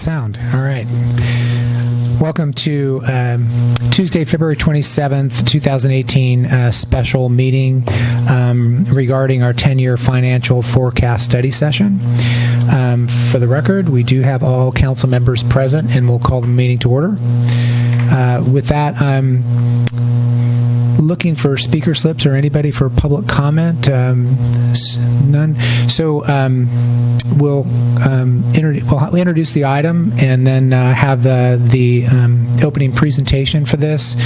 sound. All right. Welcome to Tuesday, February 27th, 2018 special meeting regarding our 10-year financial forecast study session. For the record, we do have all council members present, and we'll call the meeting to order. With that, I'm looking for speaker slips or anybody for public comment. None. So we'll introduce the item and then have the opening presentation for this.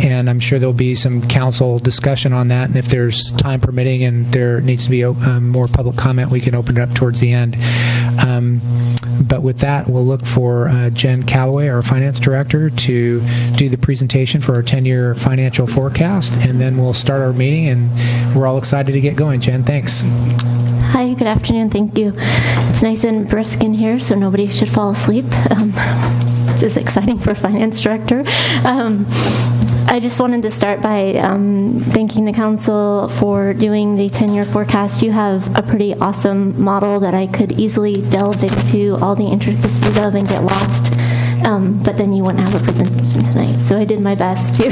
And I'm sure there'll be some council discussion on that. And if there's time permitting and there needs to be more public comment, we can open it up towards the end. But with that, we'll look for Jen Calloway, our finance director, to do the presentation for our 10-year financial forecast, and then we'll start our meeting, and we're all excited to get going. Jen, thanks. Hi, good afternoon. Thank you. It's nice and brisk in here, so nobody should fall asleep, which is exciting for a finance director. I just wanted to start by thanking the council for doing the 10-year forecast. You have a pretty awesome model that I could easily delve into all the intricacies of and get lost, but then you wouldn't have a presentation tonight. So I did my best to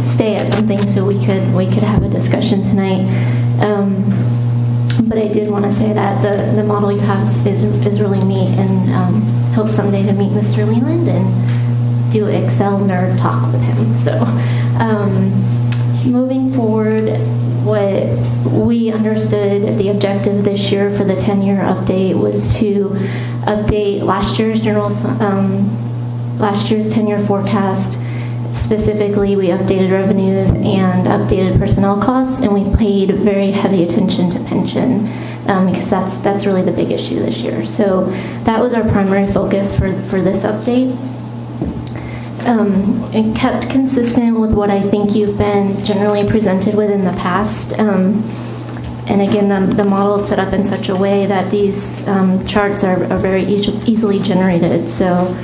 stay at something so we could have a discussion tonight. But I did want to say that the model you have is really neat, and hope someday to meet Mr. Leland and do Excel nerd talk with him. So moving forward, what we understood the objective this year for the 10-year update was to update last year's 10-year forecast. Specifically, we updated revenues and updated personnel costs, and we paid very heavy attention to pension because that's really the big issue this year. So that was our primary focus for this update. It kept consistent with what I think you've been generally presented with in the past. And again, the model is set up in such a way that these charts are very easily generated. So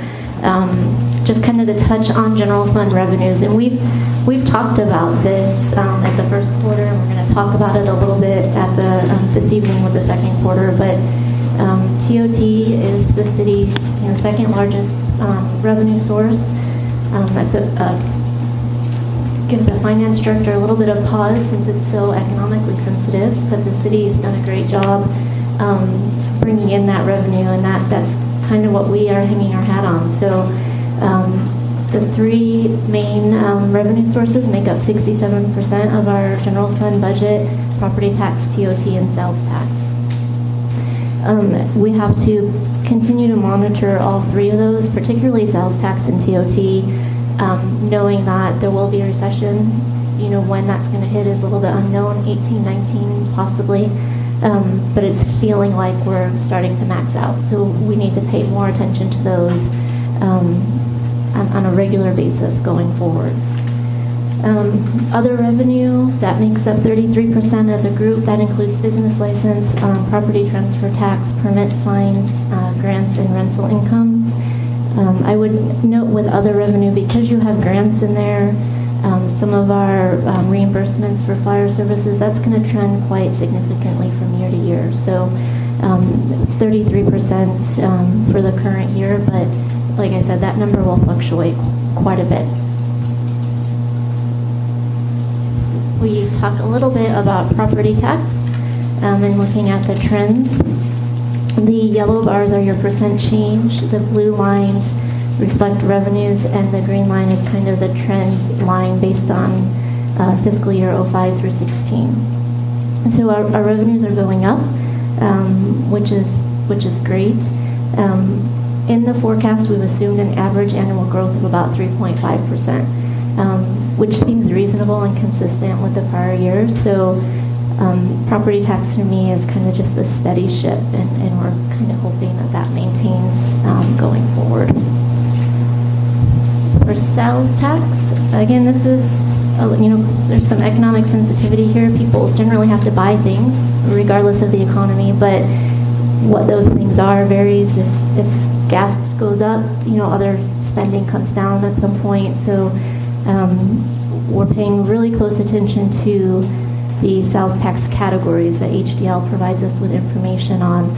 just kind of to touch on general fund revenues, and we've talked about this at the first quarter, and we're going to talk about it a little bit at this evening with the second quarter. But TOT is the city's second largest revenue source. That's gives a finance director a little bit of pause since it's so economically sensitive, but the city has done a great job bringing in that revenue, and that's kind of what we are hanging our hat on. So the three main revenue sources make up 67% of our general fund budget: property tax, TOT, and sales tax. We have to continue to monitor all three of those, particularly sales tax and TOT, knowing that there will be a recession. When that's going to hit is a little bit unknown, 18, 19 possibly, but it's feeling like we're starting to max out. So we need to pay more attention to those on a regular basis going forward. Other revenue, that makes up 33% as a group. That includes business license, property transfer tax, permits, fines, grants, and rental income. I would note with other revenue, because you have grants in there, some of our reimbursements for flyer services, that's going to trend quite significantly from year to year. So it's 33% for the current year, but like I said, that number will fluctuate quite a bit. We talk a little bit about property tax and looking at the trends. The yellow bars are your percent change. The blue lines reflect revenues, and the green line is kind of the trend line based on fiscal year 05 through 16. And so our revenues are going up, which is great. In the forecast, we've assumed an average annual growth of about 3.5%. Which seems reasonable and consistent with the prior years. So property tax for me is kind of just the steady ship, and we're kind of hoping that maintains going forward. For sales tax, again, this is, there's some economic sensitivity here. People generally have to buy things regardless of the economy, but what those things are varies. If gas goes up, other spending comes down at some point. So we're paying really close attention to the sales tax categories that HDL provides us with information on,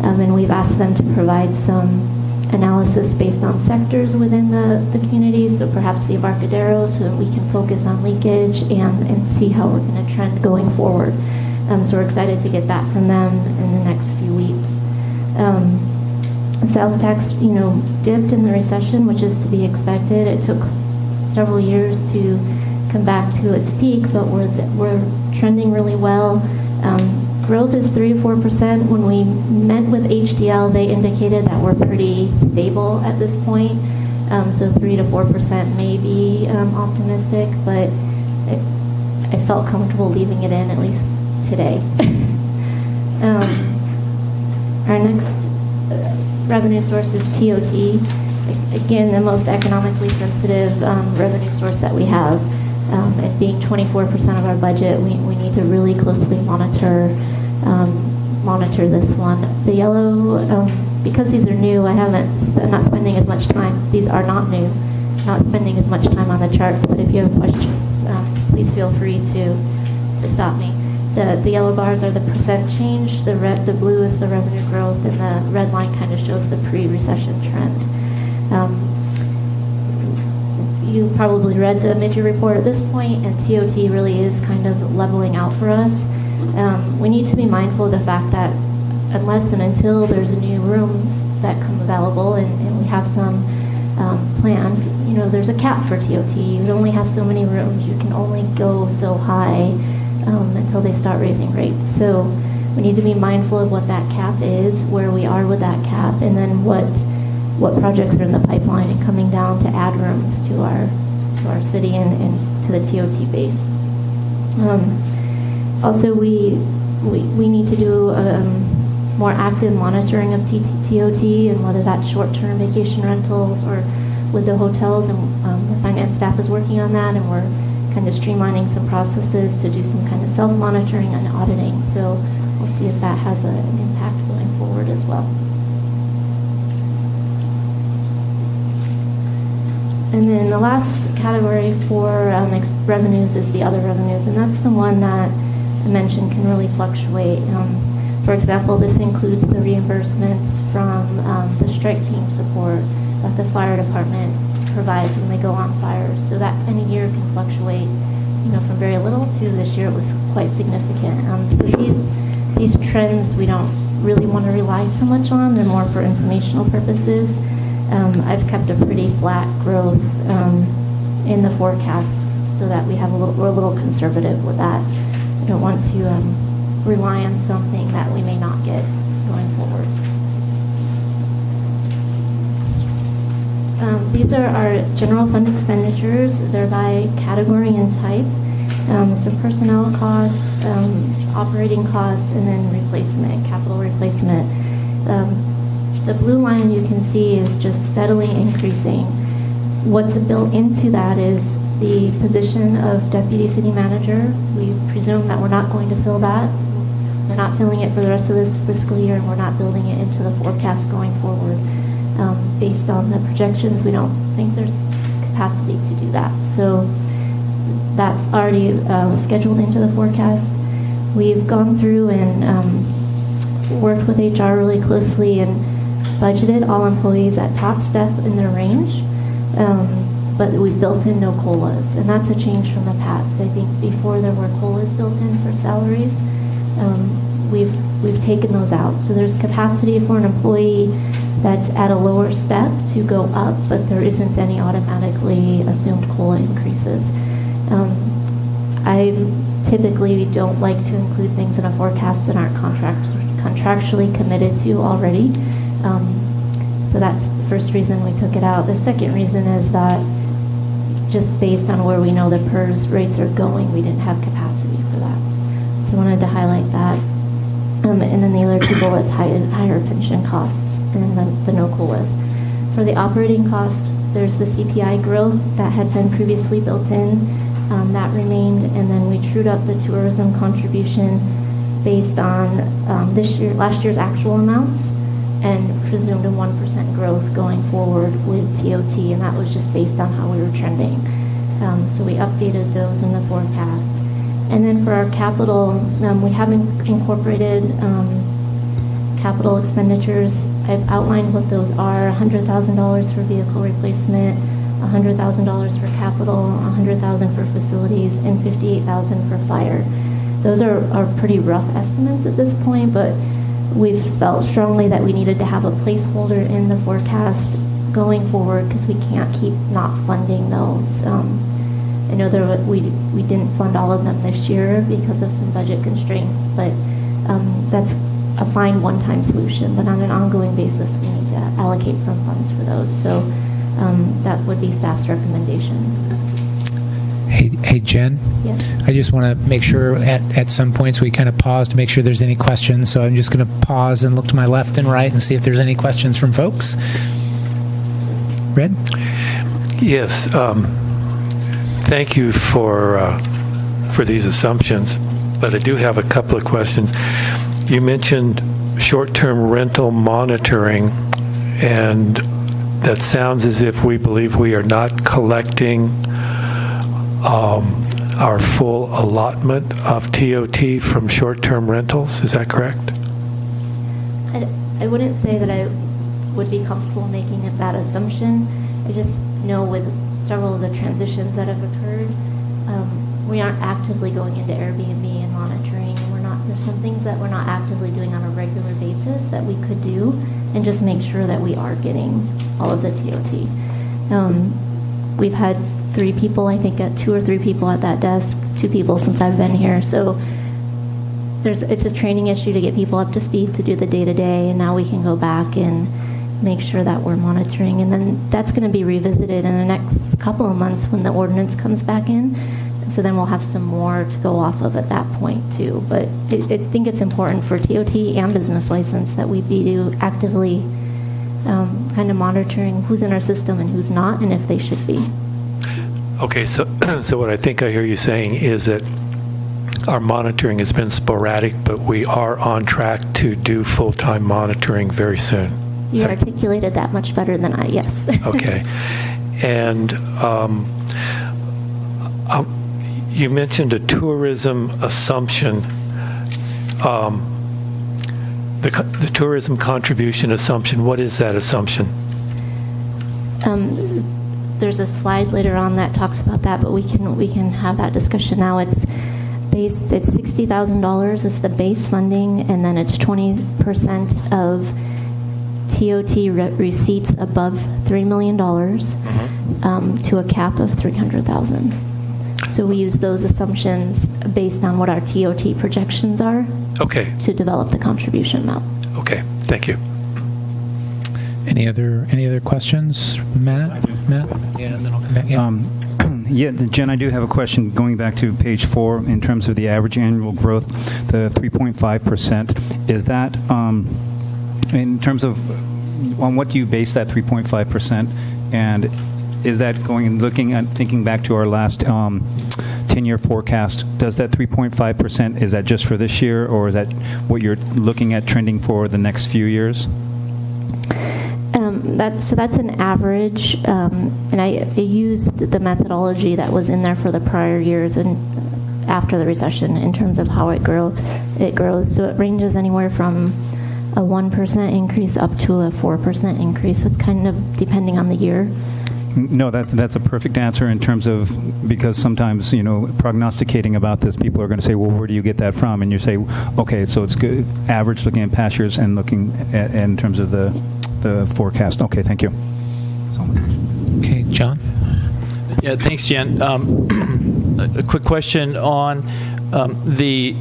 and we've asked them to provide some analysis based on sectors within the community, so perhaps the Embarcadero, so that we can focus on leakage and see how we're going to trend going forward. So we're excited to get that from them in the next few weeks. Sales tax, dipped in the recession, which is to be expected. It took several years to come back to its peak, but we're trending really well. Growth is 3 to 4%. When we met with HDL, they indicated that we're pretty stable at this point. So 3 to 4% may be optimistic, but I felt comfortable leaving it in, at least today. Our next revenue source is TOT. Again, the most economically sensitive revenue source that we have. It being 24% of our budget, we need to really closely monitor this one. The yellow, because these are new, I'm not spending as much time. These are not new. Not spending as much time on the charts, but if you have questions, please feel free to stop me. The yellow bars are the percent change, the blue is the revenue growth, and the red line kind of shows the pre-recession trend. You probably read the mid-year report at this point, and TOT really is kind of leveling out for us. We need to be mindful of the fact that unless and until there's new rooms that come available, and we have some planned, there's a cap for TOT. You can only have so many rooms. You can only go so high until they start raising rates. So we need to be mindful of what that cap is, where we are with that cap, and then what projects are in the pipeline and coming down to add rooms to our city and to the TOT base. Also, we need to do more active monitoring of TOT, and whether that's short-term vacation rentals or with the hotels, and the finance staff is working on that, and we're kind of streamlining some processes to do some kind of self-monitoring and auditing. So we'll see if that has an impact going forward as well. And then the last category for revenues is the other revenues, and that's the one that I mentioned can really fluctuate. For example, this includes the reimbursements from the strike team support that the fire department provides when they go on fires. So that any year can fluctuate, from very little to this year it was quite significant. So these trends we don't really want to rely so much on. They're more for informational purposes. I've kept a pretty flat growth in the forecast so that we're a little conservative with that. I don't want to rely on something that we may not get going forward. These are our general fund expenditures. They're by category and type. So personnel costs, operating costs, and then replacement, capital replacement. The blue line you can see is just steadily increasing. What's built into that is the position of deputy city manager. We presume that we're not going to fill that. We're not filling it for the rest of this fiscal year, and we're not building it into the forecast going forward. Based on the projections, we don't think there's capacity to do that. So that's already scheduled into the forecast. We've gone through and worked with HR really closely and budgeted all employees at top step in their range, but we've built in no COLAs, and that's a change from the past. I think before there were COLAs built in for salaries, we've taken those out. So there's capacity for an employee that's at a lower step to go up, but there isn't any automatically assumed COLA increases. I typically don't like to include things in a forecast that aren't contractually committed to already. So that's the first reason we took it out. The second reason is that just based on where we know the PERS rates are going, we didn't have capacity for that. So I wanted to highlight that. And then the other two bullets, higher pension costs and the no COLAs. For the operating costs, there's the CPI growth that had been previously built in. That remained, and then we trued up the tourism contribution based on last year's actual amounts, and presumed a 1% growth going forward with TOT, and that was just based on how we were trending. So we updated those in the forecast. And then for our capital, we haven't incorporated capital expenditures I've outlined what those are: $100,000 for vehicle replacement, $100,000 for capital, $100,000 for facilities, and $58,000 for fire. Those are pretty rough estimates at this point, but we've felt strongly that we needed to have a placeholder in the forecast going forward because we can't keep not funding those. I know we didn't fund all of them this year because of some budget constraints, but that's a fine one-time solution. But on an ongoing basis, we need to allocate some funds for those. So that would be staff's recommendation. Hey, Jen? Yes. I just want to make sure at some points we kind of pause to make sure there's any questions. So I'm just going to pause and look to my left and right and see if there's any questions from folks. Red? Yes. Thank you for these assumptions, but I do have a couple of questions. You mentioned short-term rental monitoring, and that sounds as if we believe we are not collecting our full allotment of TOT from short-term rentals. Is that correct? I wouldn't say that I would be comfortable making that assumption. I just know with several of the transitions that have occurred, we aren't actively going into Airbnb and monitoring. There's some things that we're not actively doing on a regular basis that we could do and just make sure that we are getting all of the TOT. We've had 3 people, I think, 2 or 3 people at that desk, 2 people since I've been here. So it's a training issue to get people up to speed to do the day-to-day, and now we can go back and make sure that we're monitoring. And then that's going to be revisited in the next couple of months when the ordinance comes back in. So then we'll have some more to go off of at that point too. But I think it's important for TOT and business license that we be actively kind of monitoring who's in our system and who's not, and if they should be. Okay, so what I think I hear you saying is that our monitoring has been sporadic, but we are on track to do full-time monitoring very soon. You articulated that much better than I, yes. Okay. And you mentioned a tourism assumption. The tourism contribution assumption, what is that assumption? There's a slide later on that talks about that, but we can have that discussion now. It's $60,000 is the base funding, and then it's 20% of TOT receipts above $3 million to a cap of $300,000. So we use those assumptions based on what our TOT projections are. Okay. To develop the contribution amount. Okay. Thank you. Any other questions, Matt? Matt? Yeah, and then I'll come back. Yeah, Jen, I do have a question going back to page 4 in terms of the average annual growth, the 3.5%. Is that in terms of on what do you base that 3.5%? And is that thinking back to our last 10-year forecast, does that 3.5%, is that just for this year, or is that what you're looking at trending for the next few years? That's an average, and I used the methodology that was in there for the prior years and after the recession in terms of how it grows. So it ranges anywhere from a 1% increase up to a 4% increase. So it's kind of depending on the year. No, that's a perfect answer in terms of, because sometimes, prognosticating about this, people are going to say, well, where do you get that from? And you say, okay, so it's good, average looking at past years and looking at in terms of the forecast. Okay, thank you. Okay, John? Yeah, thanks, Jen. A quick question on the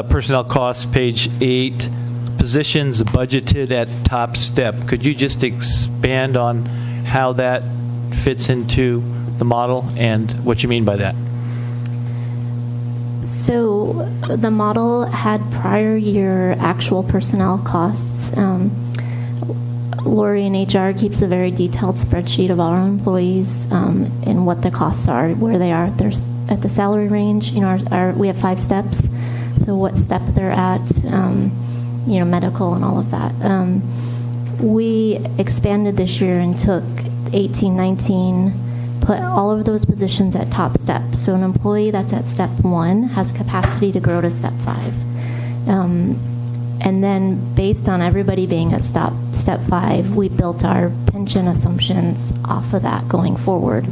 personnel costs, page 8, positions budgeted at top step. Could you just expand on how that fits into the model and what you mean by that? So the model had prior year actual personnel costs. Lori in HR keeps a very detailed spreadsheet of all our employees and what the costs are, where they are. There's at the salary range. We have 5 steps, so what step they're at, medical and all of that. We expanded this year and took 18, 19, put all of those positions at top step. So an employee that's at step 1 has capacity to grow to step 5. And then based on everybody being at step step 5, we built our pension assumptions off of that going forward.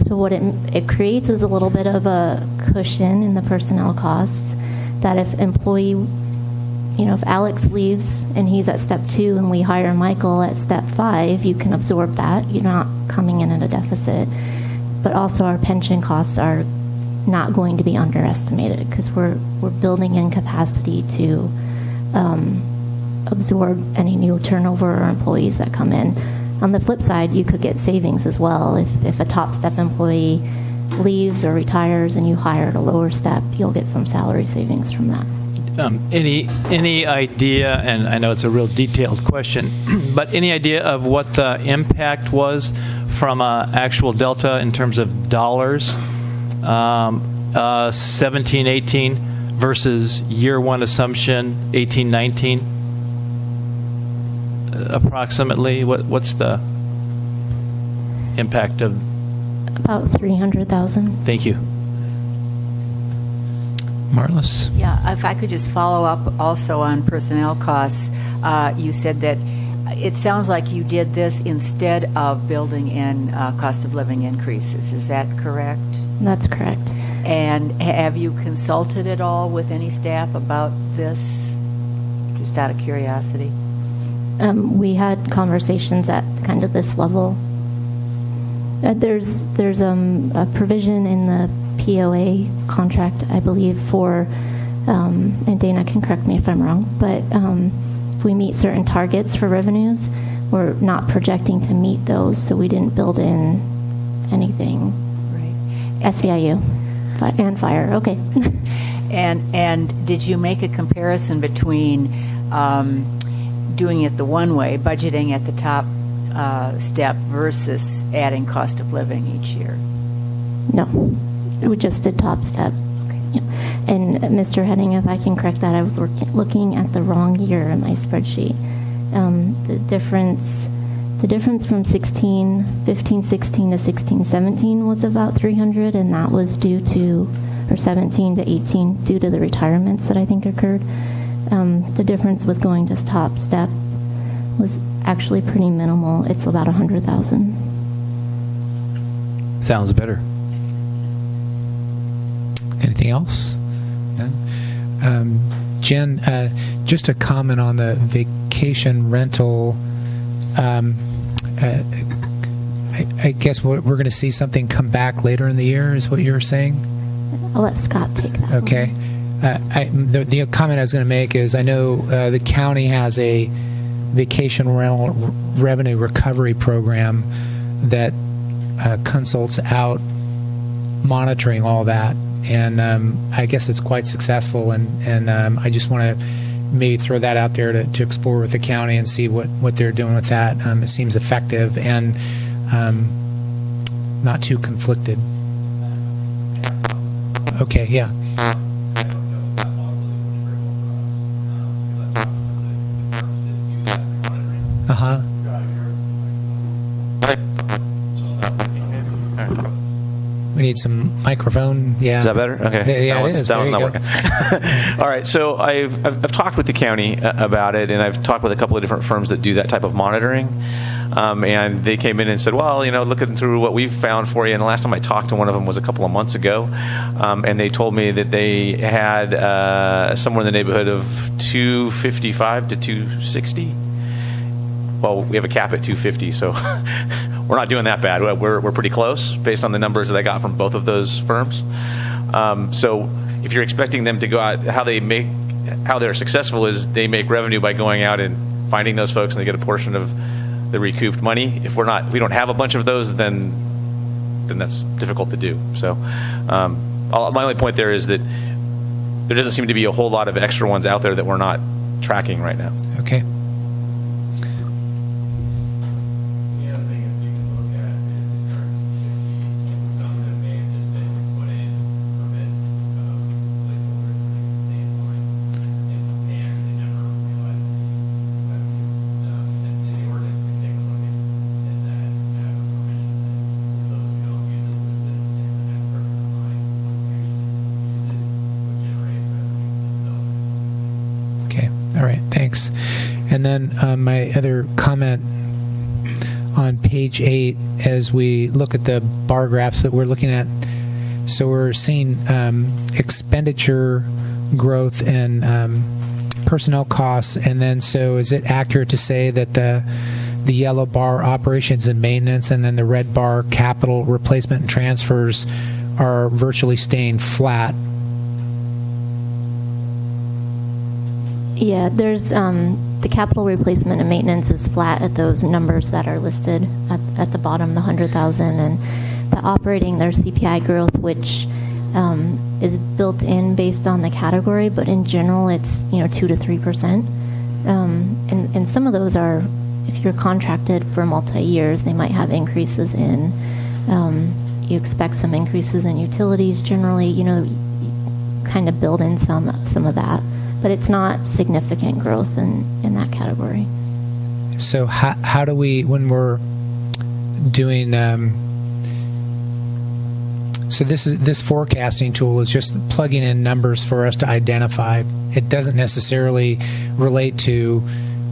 So what it creates is a little bit of a cushion in the personnel costs that if if Alex leaves and he's at step 2 and we hire Michael at step 5, you can absorb that. You're not coming in at a deficit. But also our pension costs are not going to be underestimated because we're building in capacity to absorb any new turnover or employees that come in. On the flip side, you could get savings as well. If a top step employee leaves or retires and you hire at a lower step, you'll get some salary savings from that. Any idea, and I know it's a real detailed question, but any idea of what the impact was from actual delta in terms of dollars, 17, 18 versus year one assumption, 18, 19? Approximately, what's the impact of? About 300,000. Thank you. Marlis? Yeah, if I could just follow up also on personnel costs. You said that it sounds like you did this instead of building in cost of living increases. Is that correct? That's correct. And have you consulted at all with any staff about this, just out of curiosity? We had conversations at kind of this level. There's a provision in the POA contract, I believe, for, and Dana can correct me if I'm wrong, but if we meet certain targets for revenues, we're not projecting to meet those, so we didn't build in anything. Right. SEIU and fire, okay. And did you make a comparison between doing it the one way, budgeting at the top step, versus adding cost of living each year? No, we just did top step. Okay. Yeah. And Mr. Henning, if I can correct that, I was looking at the wrong year in my spreadsheet. The difference from 15, 16 to 16, 17 was about 300, and that was due to, or 17 to 18, due to the retirements that I think occurred. The difference with going to top step was actually pretty minimal. It's about 100,000. Sounds better. Anything else? None? Jen, just a comment on the vacation rental. I guess we're going to see something come back later in the year, is what you were saying? I'll let Scott take that. Okay. The comment I was going to make is I know the county has a vacation rental revenue recovery program that consults out monitoring all that, and I guess it's quite successful, and I just want to maybe throw that out there to explore with the county and see what they're doing with that. It seems effective and not too conflicted. Okay, yeah. Uh-huh. We need some microphone. Yeah. Is that better? Okay. Yeah, it is. That one's There not you working. All right. So I've talked with the county about it, and I've talked with a couple of different firms that do that type of monitoring. And they came in and said, well, looking through what we've found for you. And the last time I talked to one of them was a couple of months ago. And they told me that they had somewhere in the neighborhood of 255 to 260. Well, we have a cap at 250, so we're not doing that bad. We're pretty close based on the numbers that I got from both of those firms. So if you're expecting them to go out, how they're successful is they make revenue by going out and finding those folks, and they get a portion of the recouped money. If we don't have a bunch of those, then that's difficult to do. So my only point there is that there doesn't seem to be a whole lot of extra ones out there that we're not tracking right now. Okay. And then my other comment on page 8, as we look at the bar graphs that we're looking at, so we're seeing expenditure growth and personnel costs, and then so is it accurate to say that the yellow bar operations and maintenance, and then the red bar capital replacement and transfers are virtually staying flat? Yeah, there's the capital replacement and maintenance is flat at those numbers that are listed at the bottom, the 100,000, and the operating, there's CPI growth, which is built in based on the category, but in general, it's 2 to 3%. And some of those are, if you're contracted for multi-years, they might have increases in. You expect some increases in utilities generally. Kind of build in some of that, but it's not significant growth in that category. So how do we, when we're doing, so this forecasting tool is just plugging in numbers for us to identify. It doesn't necessarily relate to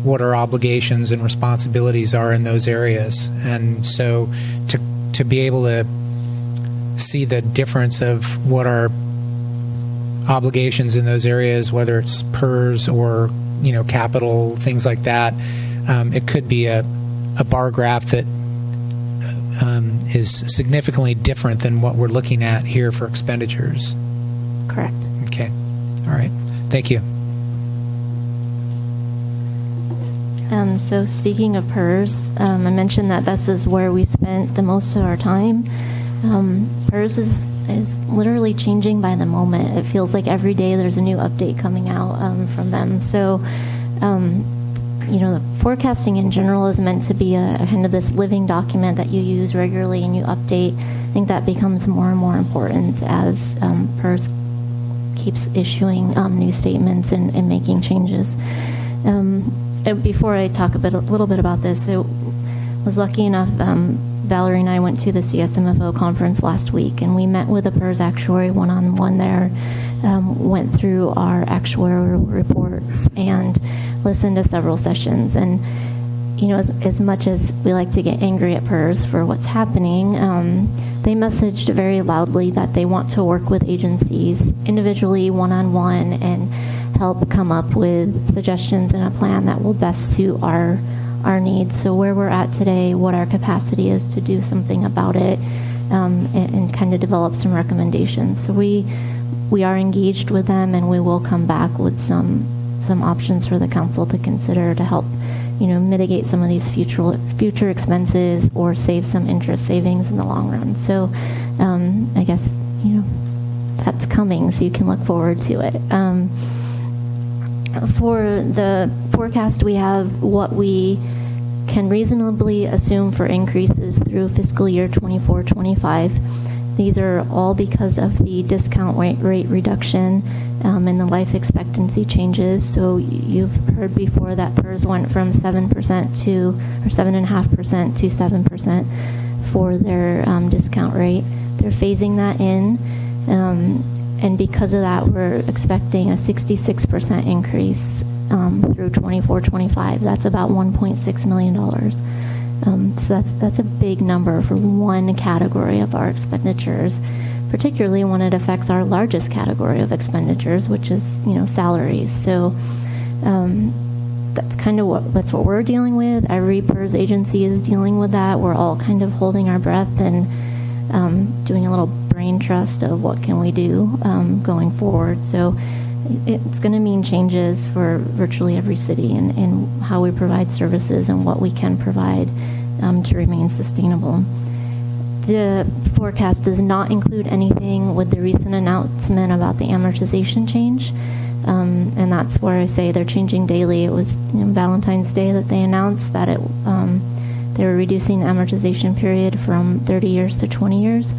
what our obligations and responsibilities are in those areas. And so to be able to see the difference of what our obligations in those areas, whether it's PERS or capital, things like that, it could be a bar graph that is significantly different than what we're looking at here for expenditures. Correct. Okay. All right. Thank you. So speaking of PERS, I mentioned that this is where we spent the most of our time. PERS is literally changing by the moment. It feels like every day there's a new update coming out from them. So, the forecasting in general is meant to be a kind of this living document that you use regularly and you update. I think that becomes more and more important as PERS keeps issuing new statements and making changes. Before I talk a little bit about this, I was lucky enough, Valerie and I went to the CSMFO conference last week, and we met with a PERS actuary one-on-one there, went through our actuarial reports, and listened to several sessions. And, as much as we like to get angry at PERS for what's happening, they messaged very loudly that they want to work with agencies individually, one-on-one, and help come up with suggestions and a plan that will best suit our needs. So where we're at today, what our capacity is to do something about it, and kind of develop some recommendations. So we are engaged with them, and we will come back with some options for the council to consider to help, mitigate some of these future expenses or save some interest savings in the long run. So I guess, that's coming, so you can look forward to it. For the forecast, we have what we can reasonably assume for increases through fiscal year 24-25. These are all because of the discount rate reduction and the life expectancy changes. So you've heard before that PERS went from 7% to, or 7.5% to 7% for their discount rate. They're phasing that in. And because of that, we're expecting a 66% increase through 24-25. That's about $1.6 million. So that's a big number for one category of our expenditures, particularly when it affects our largest category of expenditures, which is salaries. So that's kind of what we're dealing with. Every PERS agency is dealing with that. We're all kind of holding our breath and doing a little brain trust of what can we do going forward. So it's going to mean changes for virtually every city and how we provide services and what we can provide to remain sustainable. The forecast does not include anything with the recent announcement about the amortization change, and that's where I say they're changing daily. It was Valentine's Day that they announced that they were reducing the amortization period from 30 years to 20 years.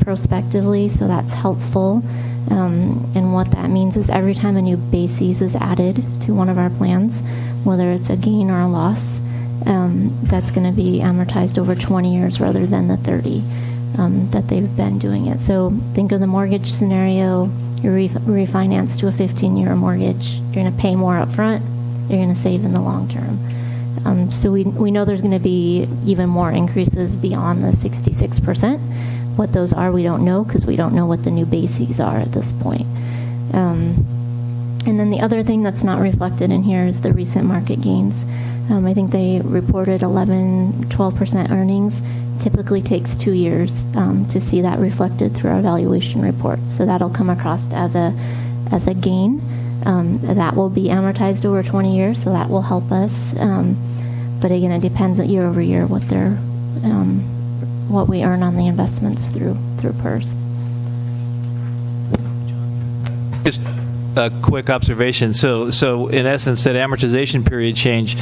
Prospectively, so that's helpful. And what that means is every time a new basis is added to one of our plans, whether it's a gain or a loss, that's going to be amortized over 20 years rather than the 30 that they've been doing it. So think of the mortgage scenario. You're refinanced to a 15-year mortgage. You're going to pay more up front. you're going to save in the long term. So we know there's going to be even more increases beyond the 66%. What those are, we don't know, because we don't know what the new bases are at this point. And then the other thing that's not reflected in here is the recent market gains. I think they reported 12% earnings. Typically takes 2 years to see that reflected through our valuation reports. So that'll come across as a gain. That will be amortized over 20 years, so that will help us. But again, it depends year over year what we earn on the investments through PERS. Just a quick observation. So in essence, that amortization period change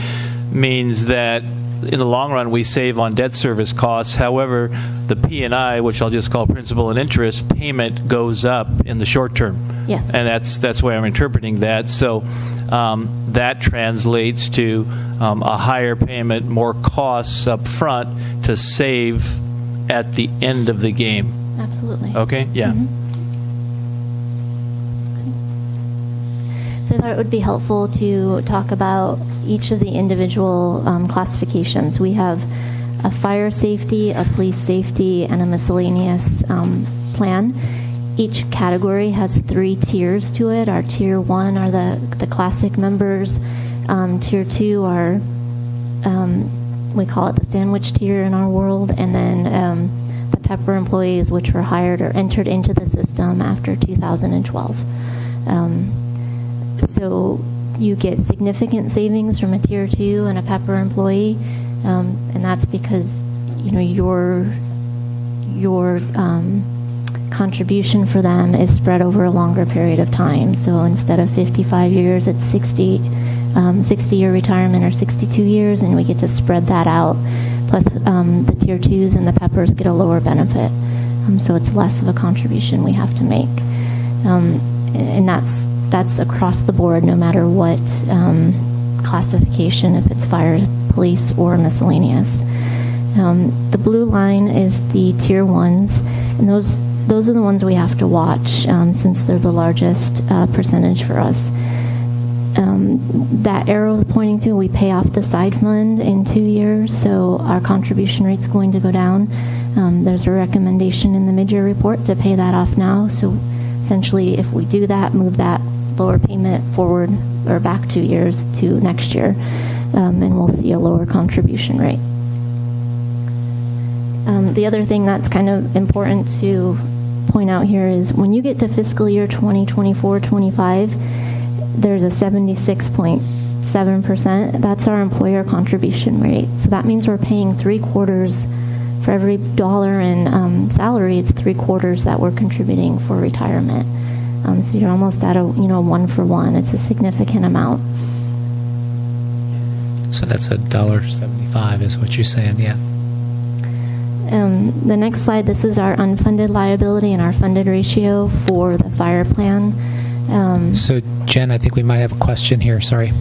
means that in the long run we save on debt service costs. However, the P&I, which I'll just call principal and interest payment, goes up in the short term. Yes. And that's why I'm interpreting that. So that translates to a higher payment, more costs up front to save at the end of the game. Absolutely. Okay? Yeah. Mm-hmm. So I thought it would be helpful to talk about each of the individual classifications. We have a fire safety, a police safety, and a miscellaneous plan. Each category has 3 tiers to it. Our tier 1 are the classic members. Tier 2 are, we call it the sandwich tier in our world, and then the Pepper employees, which were hired or entered into the system after 2012. So you get significant savings from a tier 2 and a Pepper employee, and that's because your contribution for them is spread over a longer period of time. So instead of 55 years, it's 60-year retirement or 62 years, and we get to spread that out. Plus, the tier 2s and the Peppers get a lower benefit, so it's less of a contribution we have to make, and that's across the board, no matter what classification, if it's fire, police, or miscellaneous. The blue line is the tier 1s, and those are the ones we have to watch since they're the largest percentage for us. That arrow is pointing to, we pay off the side fund in 2 years, so our contribution rate's going to go down. There's a recommendation in the mid-year report to pay that off now, so essentially if we do that, move that lower payment forward or back 2 years to next year, and we'll see a lower contribution rate. The other thing that's kind of important to point out here is when you get to fiscal year 2024-25, there's a 76.7%. That's our employer contribution rate. So that means we're paying 3/4 for every dollar in salary. It's 3/4 that we're contributing for retirement. So you're almost at a 1-for-1. It's a significant amount. So that's $1.75 is what you're saying, yeah. The next slide, this is our unfunded liability and our funded ratio for the fire plan. So Jen, I think we might have a question here. Sorry.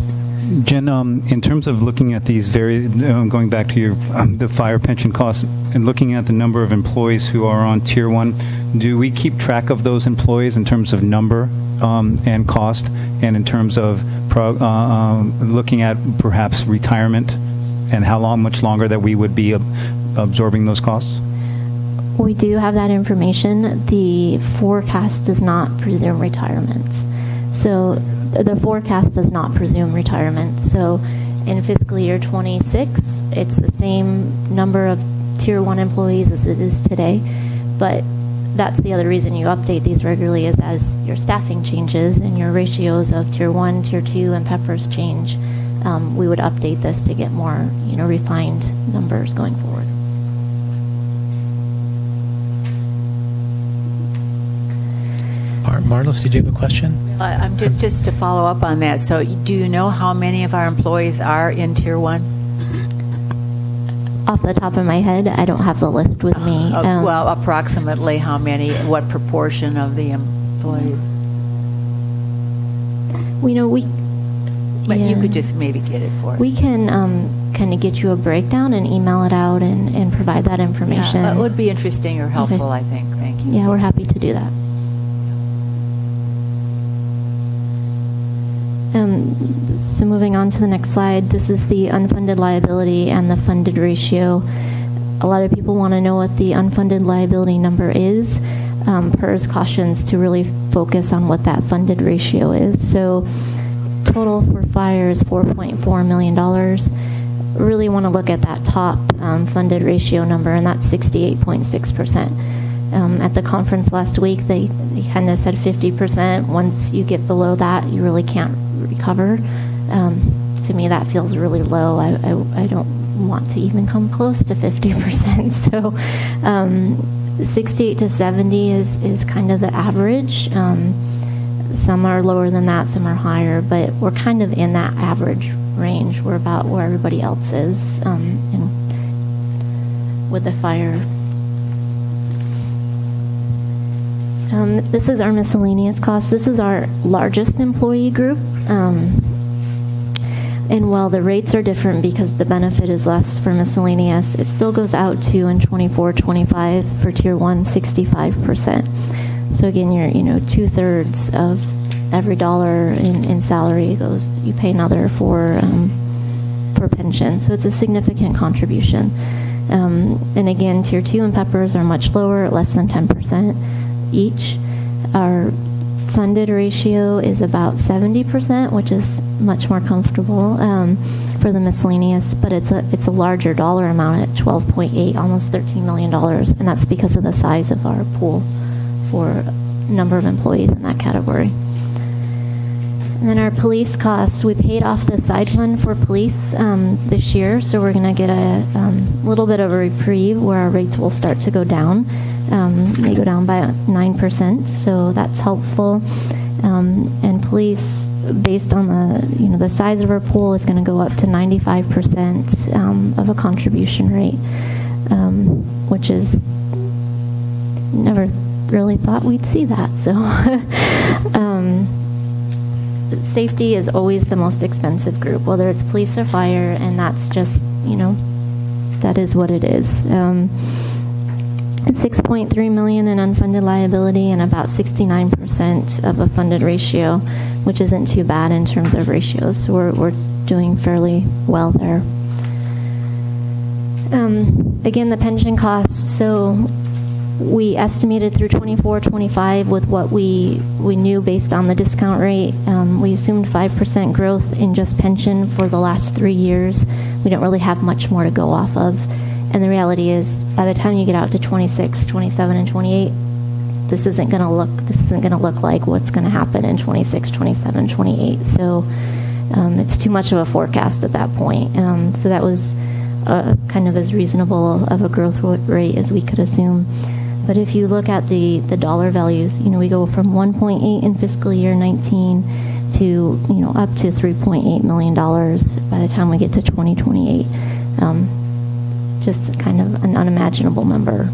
Jen, in terms of looking at these going back to your the fire pension costs and looking at the number of employees who are on tier 1, do we keep track of those employees in terms of number and cost, and in terms of looking at perhaps retirement and how much longer that we would be absorbing those costs? We do have that information. The forecast does not presume retirements. So the forecast does not presume retirement. So in fiscal year 26, it's the same number of tier 1 employees as it is today. But that's the other reason you update these regularly, is as your staffing changes and your ratios of tier 1, tier 2, and Peppers change, we would update this to get more refined numbers going forward. Marlos, did you have a question? I'm just to follow up on that. So do you know how many of our employees are in tier 1? Off the top of my head, I don't have the list with me. Well, approximately how many, what proportion of the employees? But you could just maybe get it for us. We can kind of get you a breakdown and email it out and provide that information. Yeah, it would be interesting or helpful, okay. I think. Thank you. Yeah, we're happy to do that. So moving on to the next slide, this is the unfunded liability and the funded ratio. A lot of people want to know what the unfunded liability number is. PERS cautions to really focus on what that funded ratio is. So total for fire is $4.4 million. Really want to look at that top funded ratio number, and that's 68.6%. At the conference last week, they kind of said 50%. Once you get below that, you really can't recover. To me, that feels really low. I don't want to even come close to 50%. So 68 to 70 is kind of the average. Some are lower than that, some are higher, but we're kind of in that average range. We're about where everybody else is with the fire. This is our miscellaneous costs. This is our largest employee group. And while the rates are different because the benefit is less for miscellaneous, it still goes out to in 24-25 for Tier 1, 65%. So again, you're 2/3 of every dollar in salary goes. You pay another for pension. So it's a significant contribution. And again, Tier 2 and peppers are much lower, less than 10% each. Our funded ratio is about 70%, which is much more comfortable for the miscellaneous, but it's a larger dollar amount at 12.8, almost $13 million, and that's because of the size of our pool for number of employees in that category. And then our police costs, we paid off the side fund for police this year, so we're going to get a little bit of a reprieve where our rates will start to go down. They go down by 9%, so that's helpful. And police, based on the size of our pool, is going to go up to 95% of a contribution rate, which is never really thought we'd see that. So safety is always the most expensive group, whether it's police or fire, and that's just that is what it is. $6.3 million in unfunded liability and about 69% of a funded ratio, which isn't too bad in terms of ratios. So we're doing fairly well there. Again, the pension costs. So we estimated through 24-25 with what we knew based on the discount rate. We assumed 5% growth in just pension for the last 3 years. We don't really have much more to go off of. And the reality is, by the time you get out to 26, 27, and 28, this isn't going to look like what's going to happen in 26, 27, 28. So it's too much of a forecast at that point. So that was kind of as reasonable of a growth rate as we could assume. But if you look at the dollar values, we go from 1.8 in fiscal year 19 to up to $3.8 million by the time we get to 2028. Just kind of an unimaginable number.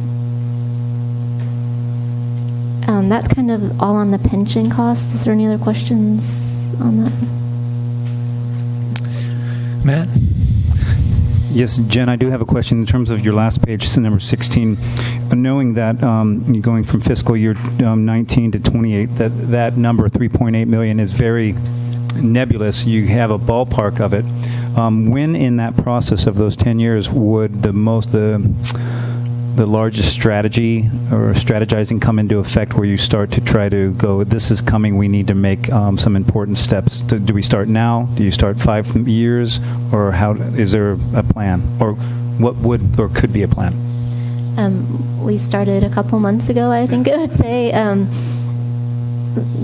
That's kind of all on the pension costs. Is there any other questions on that? Matt? Yes, Jen, I do have a question in terms of your last page, number 16. Knowing that you're going from fiscal year 19 to 28, that number, 3.8 million, is very nebulous. You have a ballpark of it. When in that process of those 10 years would the largest strategy or strategizing come into effect where you start to try to go, this is coming, we need to make some important steps? Do we start now? Do you start 5 years? Or how is there a plan? Or what would or could be a plan? We started a couple months ago, I think I would say.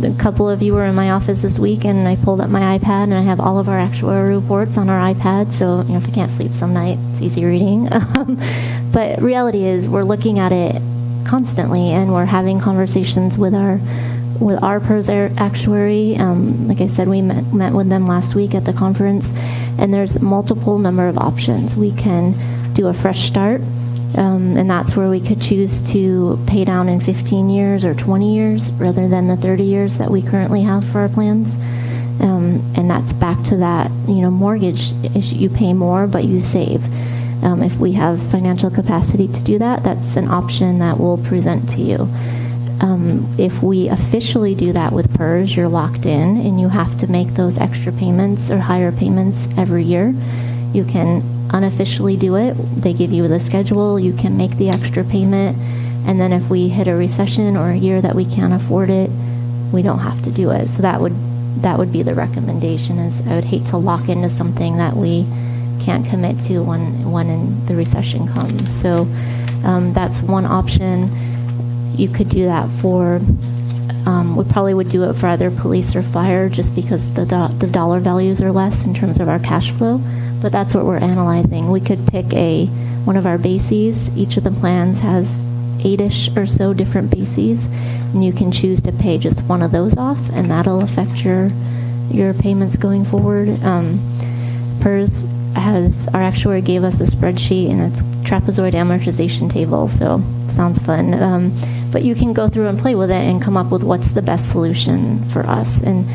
A couple of you were in my office this week, and I pulled up my iPad, and I have all of our actuarial reports on our iPad, so if I can't sleep some night, it's easy reading. But reality is we're looking at it constantly, and we're having conversations with our PERS actuary. Like I said, we met with them last week at the conference, and there's multiple number of options. We can do a fresh start. And that's where we could choose to pay down in 15 years or 20 years rather than the 30 years that we currently have for our plans. And that's back to that, mortgage issue. You pay more, but you save. If we have financial capacity to do that, that's an option that we'll present to you. If we officially do that with PERS, you're locked in and you have to make those extra payments or higher payments every year. You can unofficially do it. They give you the schedule. You can make the extra payment. And then if we hit a recession or a year that we can't afford it, we don't have to do it. So that would be the recommendation. Is I would hate to lock into something that we can't commit to when the recession comes. So that's one option. You could do that for, we probably would do it for either police or fire just because the dollar values are less in terms of our cash flow. But that's what we're analyzing. We could pick one of our bases. Each of the plans has 8-ish or so different bases, and you can choose to pay just one of those off, and that'll affect your payments going forward. PERS our actuary gave us a spreadsheet, and it's trapezoid amortization table, so sounds fun. But you can go through and play with it and come up with what's the best solution for us. And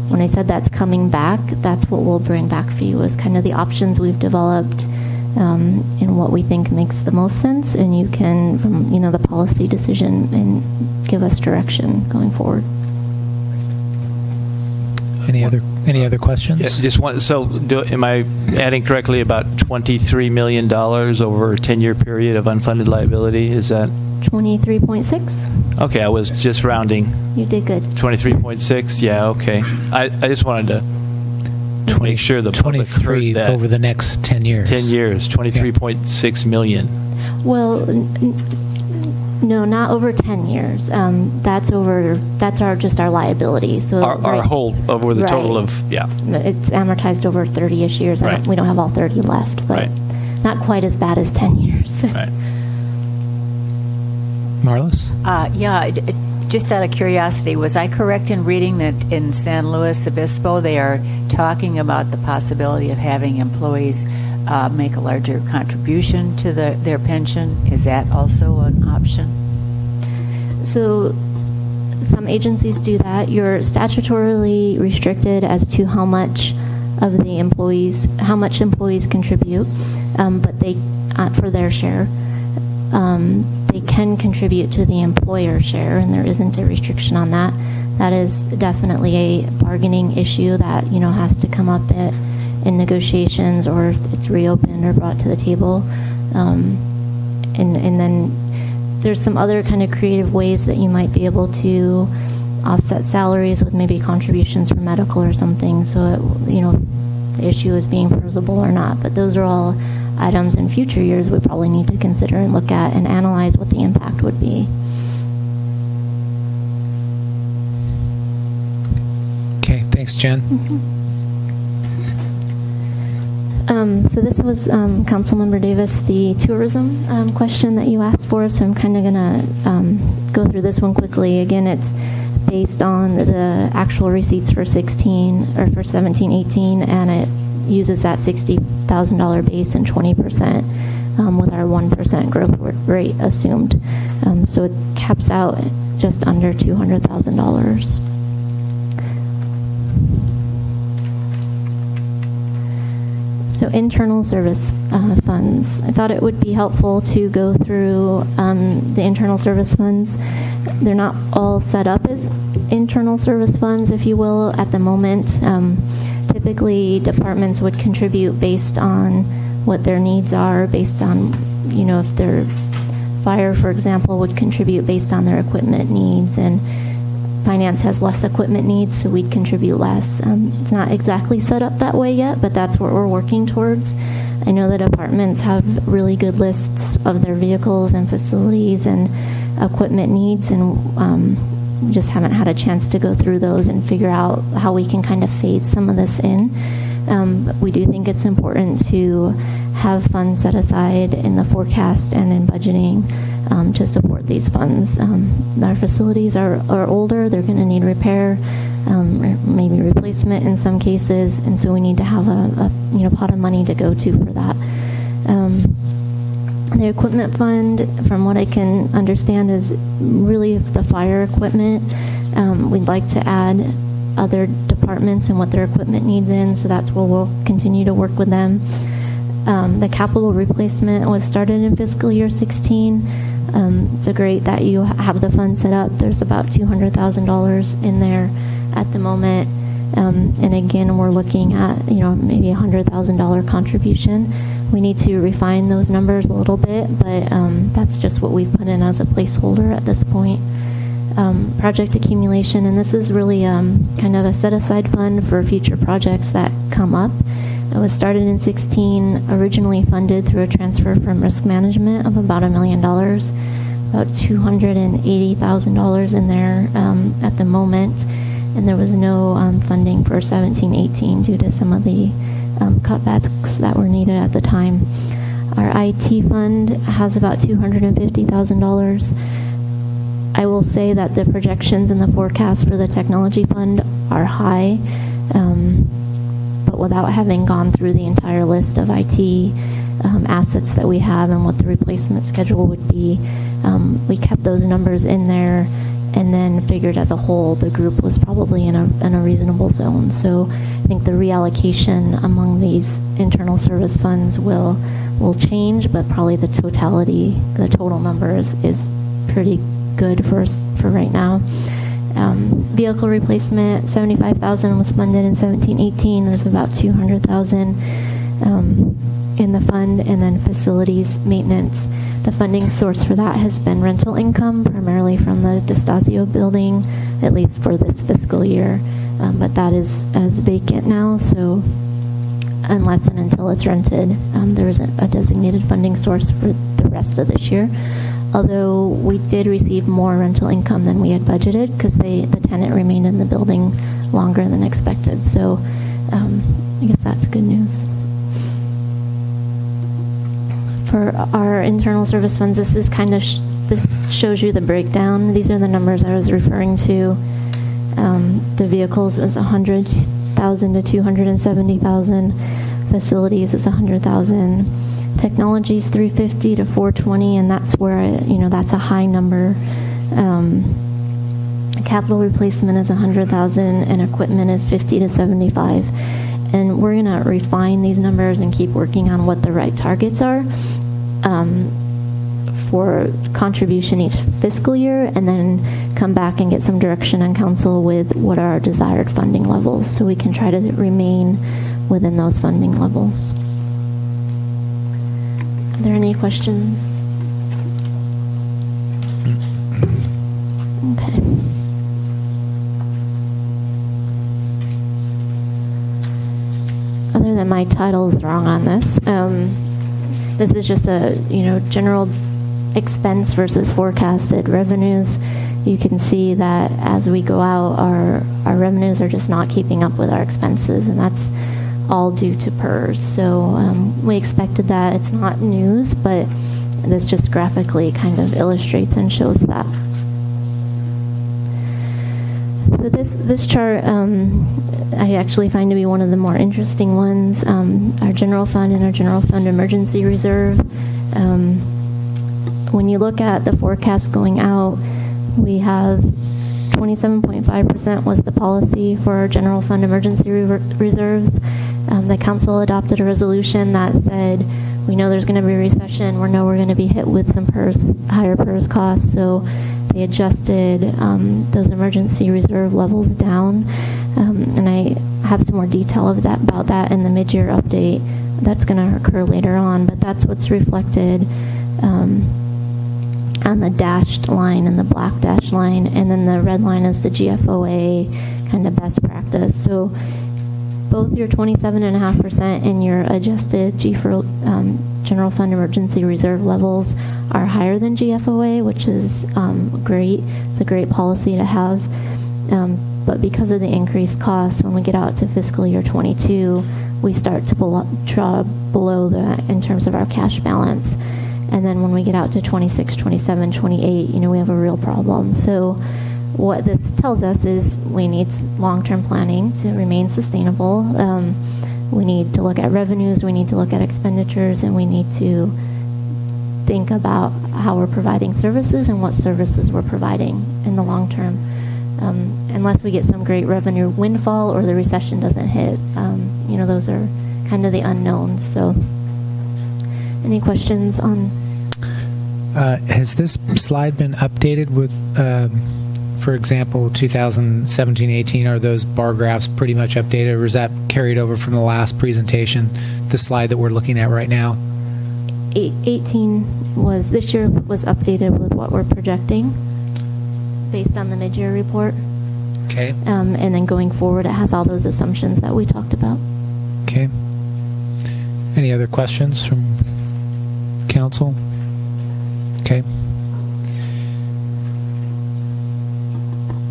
when I said that's coming back, that's what we'll bring back for you, is kind of the options we've developed and what we think makes the most sense. And you can, from the policy decision, and give us direction going forward. Any other questions? Yeah, just one. So, am I adding correctly about $23 million over a 10-year period of unfunded liability? Is that 23.6? okay? I was just rounding. You did good. 23.6. Yeah. Okay. I just wanted to make sure the public 23 heard that. over the next 10 years. 10 years. 23.6 million. Well, no, not over 10 years. That's our liability. So Our whole over the total of It's amortized over 30-ish years. Right. We don't have all 30 left, but not quite as bad as 10 years. Right. Marlis? Just out of curiosity, was I correct in reading that in San Luis Obispo they are talking about the possibility of having employees make a larger contribution to their pension? Is that also an option? So some agencies do that. You're statutorily restricted as to how much employees contribute, but they, for their share, they can contribute to the employer share, and there isn't a restriction on that. That is definitely a bargaining issue that has to come up in negotiations, or if it's reopened or brought to the table. And then there's some other kind of creative ways that you might be able to offset salaries with maybe contributions for medical or something. So the issue is being previsible or not. But those are all items in future years we probably need to consider and look at and analyze what the impact would be. Okay, thanks, Jen. So this was Councilmember Davis, the tourism question that you asked for. So I'm kind of going to go through this one quickly. Again, it's based on the actual receipts for 17-18, and it uses that $60,000 base and 20% with our 1% growth rate assumed. So it caps out just under $200,000. So internal service funds. I thought it would be helpful to go through the internal service funds. They're not all set up as internal service funds, if you will, at the moment. Typically, departments would contribute based on what their needs are, based on, if their fire, for example, would contribute based on their equipment needs, and finance has less equipment needs, so we'd contribute less. It's not exactly set up that way yet, but that's what we're working towards. I know the departments have really good lists of their vehicles and facilities and equipment needs, and we just haven't had a chance to go through those and figure out how we can kind of phase some of this in. But we do think it's important to have funds set aside in the forecast and in budgeting to support these funds. Our facilities are older; they're going to need repair, or maybe replacement in some cases, and so we need to have a pot of money to go to for that. The equipment fund, from what I can understand, is really the fire equipment. We'd like to add other departments and what their equipment needs in, so that's where we'll continue to work with them. The capital replacement was started in fiscal year 16, It's great that you have the fund set up. There's about $200,000 in there at the moment. And again, we're looking at, maybe $100,000 contribution. We need to refine those numbers a little bit, but that's just what we've put in as a placeholder at this point. Project accumulation, and this is really kind of a set-aside fund for future projects that come up. It was started in 2016, originally funded through a transfer from risk management of about $1 million, about $280,000 in there at the moment, and there was no funding for 17-18 due to some of the cutbacks that were needed at the time. Our IT fund has about $250,000. I will say that the projections and the forecast for the technology fund are high, but without having gone through the entire list of IT assets that we have and what the replacement schedule would be, we kept those numbers in there and then figured as a whole the group was probably in a reasonable zone. So I think the reallocation among these internal service funds will change, but probably the total numbers is pretty good for right now. Vehicle replacement, $75,000 was funded in 17-18. There's about $200,000 in the fund, and then facilities maintenance. The funding source for that has been rental income, primarily from the DeStasio building, at least for this fiscal year. But that is vacant now, so unless and until it's rented, there isn't a designated funding source for the rest of this year. Although we did receive more rental income than we had budgeted because the tenant remained in the building longer than expected. So I guess that's good news. For our internal service funds, this is this shows you the breakdown. These are the numbers I was referring to. The vehicles was $100,000 to $270,000. Facilities is $100,000. Technology is $350 to $420, and that's where that's a high number. Capital replacement is $100,000, and equipment is $50 to $75. And we're going to refine these numbers and keep working on what the right targets are for contribution each fiscal year, and then come back and get some direction on council with what are our desired funding levels, so we can try to remain within those funding levels. Are there any questions? Okay. Other than my title is wrong on this, this is just a general expense versus forecasted revenues. You can see that as we go out, our revenues are just not keeping up with our expenses, and that's all due to PERS. So we expected that. It's not news, but this just graphically kind of illustrates and shows that. So this chart I actually find to be one of the more interesting ones. Our general fund and our general fund emergency reserve. When you look at the forecast going out, we have 27.5% was the policy for our general fund emergency reserves. The council adopted a resolution that said, we know there's going to be a recession. We know we're going to be hit with some higher PERS costs. So they adjusted those emergency reserve levels down. And I have some more detail about that in the mid-year update. That's going to occur later on. But that's what's reflected on the dashed line and the black dashed line. And then the red line is the GFOA kind of best practice. So both your 27.5% and your adjusted general fund emergency reserve levels are higher than GFOA, which is great. It's a great policy to have. But because of the increased costs, when we get out to fiscal year 22, we start to drop below that in terms of our cash balance. And then when we get out to 26, 27, 28, we have a real problem. So what this tells us is we need long-term planning to remain sustainable. We need to look at revenues, we need to look at expenditures, and we need to think about how we're providing services and what services we're providing in the long term. Unless we get some great revenue windfall or the recession doesn't hit, those are kind of the unknowns. So any questions on? Has this slide been updated with, for example, 2017-18? Are those bar graphs pretty much updated, or is that carried over from the last presentation, the slide that we're looking at right now? 18 was, this year was updated with what we're projecting based on the mid-year report. Okay. And then going forward, it has all those assumptions that we talked about. Okay. Any other questions from council? Okay.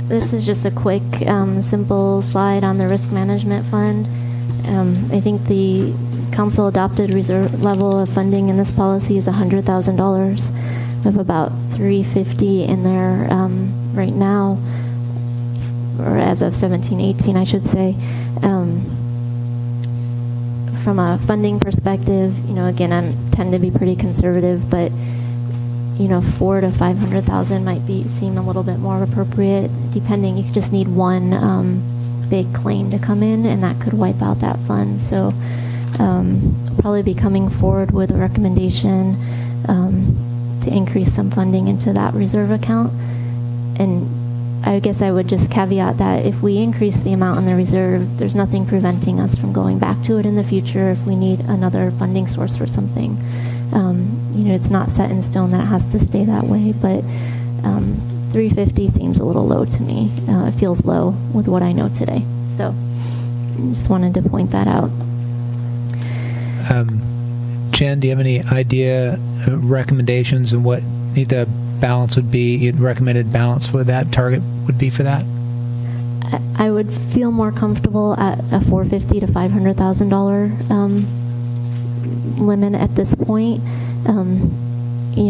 This is just a quick, simple slide on the risk management fund. I think the council adopted reserve level of funding in this policy is $100,000. We have about $350 in there right now, or as of 17-18, I should say. From a funding perspective, again, I tend to be pretty conservative, but $400,000 to $500,000 might seem a little bit more appropriate, depending. You just need one big claim to come in, and that could wipe out that fund. So I'll probably be coming forward with a recommendation to increase some funding into that reserve account. And I guess I would just caveat that if we increase the amount in the reserve, there's nothing preventing us from going back to it in the future if we need another funding source for something. It's not set in stone that it has to stay that way, but 350 seems a little low to me. It feels low with what I know today. So just wanted to point that out. Jen, do you have any idea, recommendations and what the balance would be, recommended balance, what that target would be for that? I would feel more comfortable at a $450,000 to $500,000 limit at this point.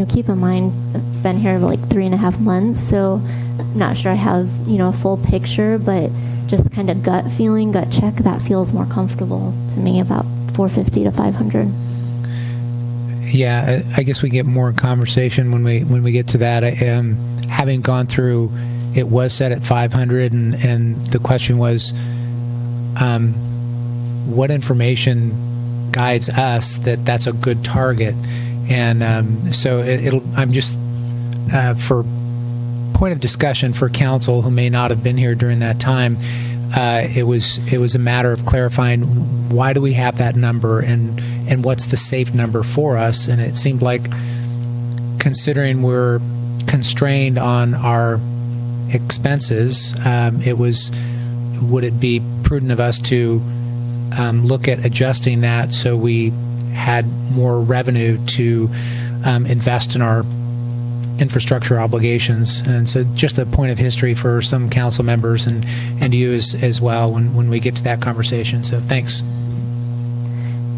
Keep in mind, I've been here like 3.5 months, so I'm not sure I have, a full picture, but just kind of gut feeling, gut check, that feels more comfortable to me, about $450,000 to $500,000. Yeah, I guess we get more conversation when we get to that. Having gone through, it was set at 500, and the question was, what information guides us that that's a good target? And so I'm just for point of discussion for council who may not have been here during that time. It was a matter of clarifying why do we have that number and what's the safe number for us. And it seemed like, considering we're constrained on our expenses, would it be prudent of us to look at adjusting that so we had more revenue to invest in our infrastructure obligations? And so just a point of history for some council members and you as well when we get to that conversation. So thanks.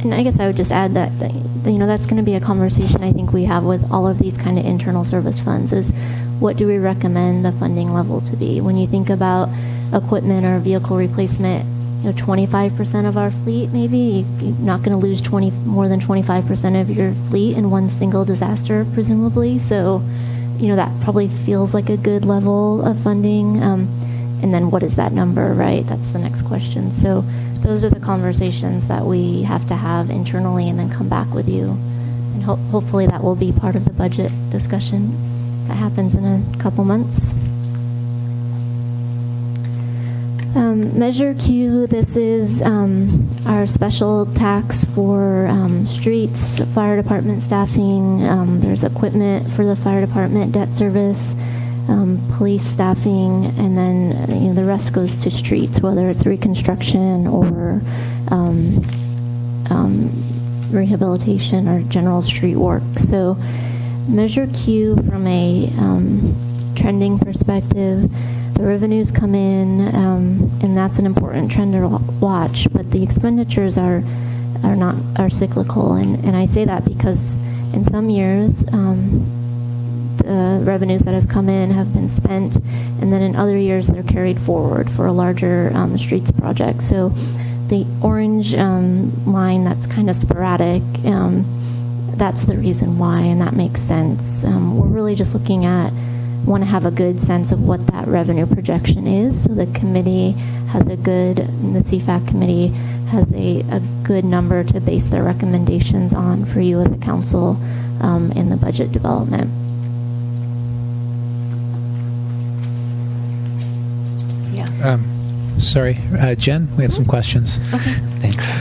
And I guess I would just add that that's going to be a conversation I think we have with all of these kind of internal service funds, is what do we recommend the funding level to be? When you think about equipment or vehicle replacement, 25% of our fleet, maybe you're not going to lose more than 25% of your fleet in one single disaster, presumably. So, that probably feels like a good level of funding. And then what is that number, right? That's the next question. So those are the conversations that we have to have internally and then come back with you. And hopefully that will be part of the budget discussion that happens in a couple months. Measure Q, this is our special tax for streets, fire department staffing. There's equipment for the fire department, debt service, police staffing, and then the rest goes to streets, whether it's reconstruction or rehabilitation or general street work. So Measure Q, from a trending perspective, the revenues come in, and that's an important trend to watch, but the expenditures are cyclical, and I say that because in some years the revenues that have come in have been spent, and then in other years they're carried forward for a larger streets project. So the orange line that's kind of sporadic, that's the reason why, and that makes sense. We're really just looking at, want to have a good sense of what that revenue projection is, so the committee has the CFAC committee has a good number to base their recommendations on for you as a council in the budget development. Sorry, Jen, we have some questions. Okay. Thanks.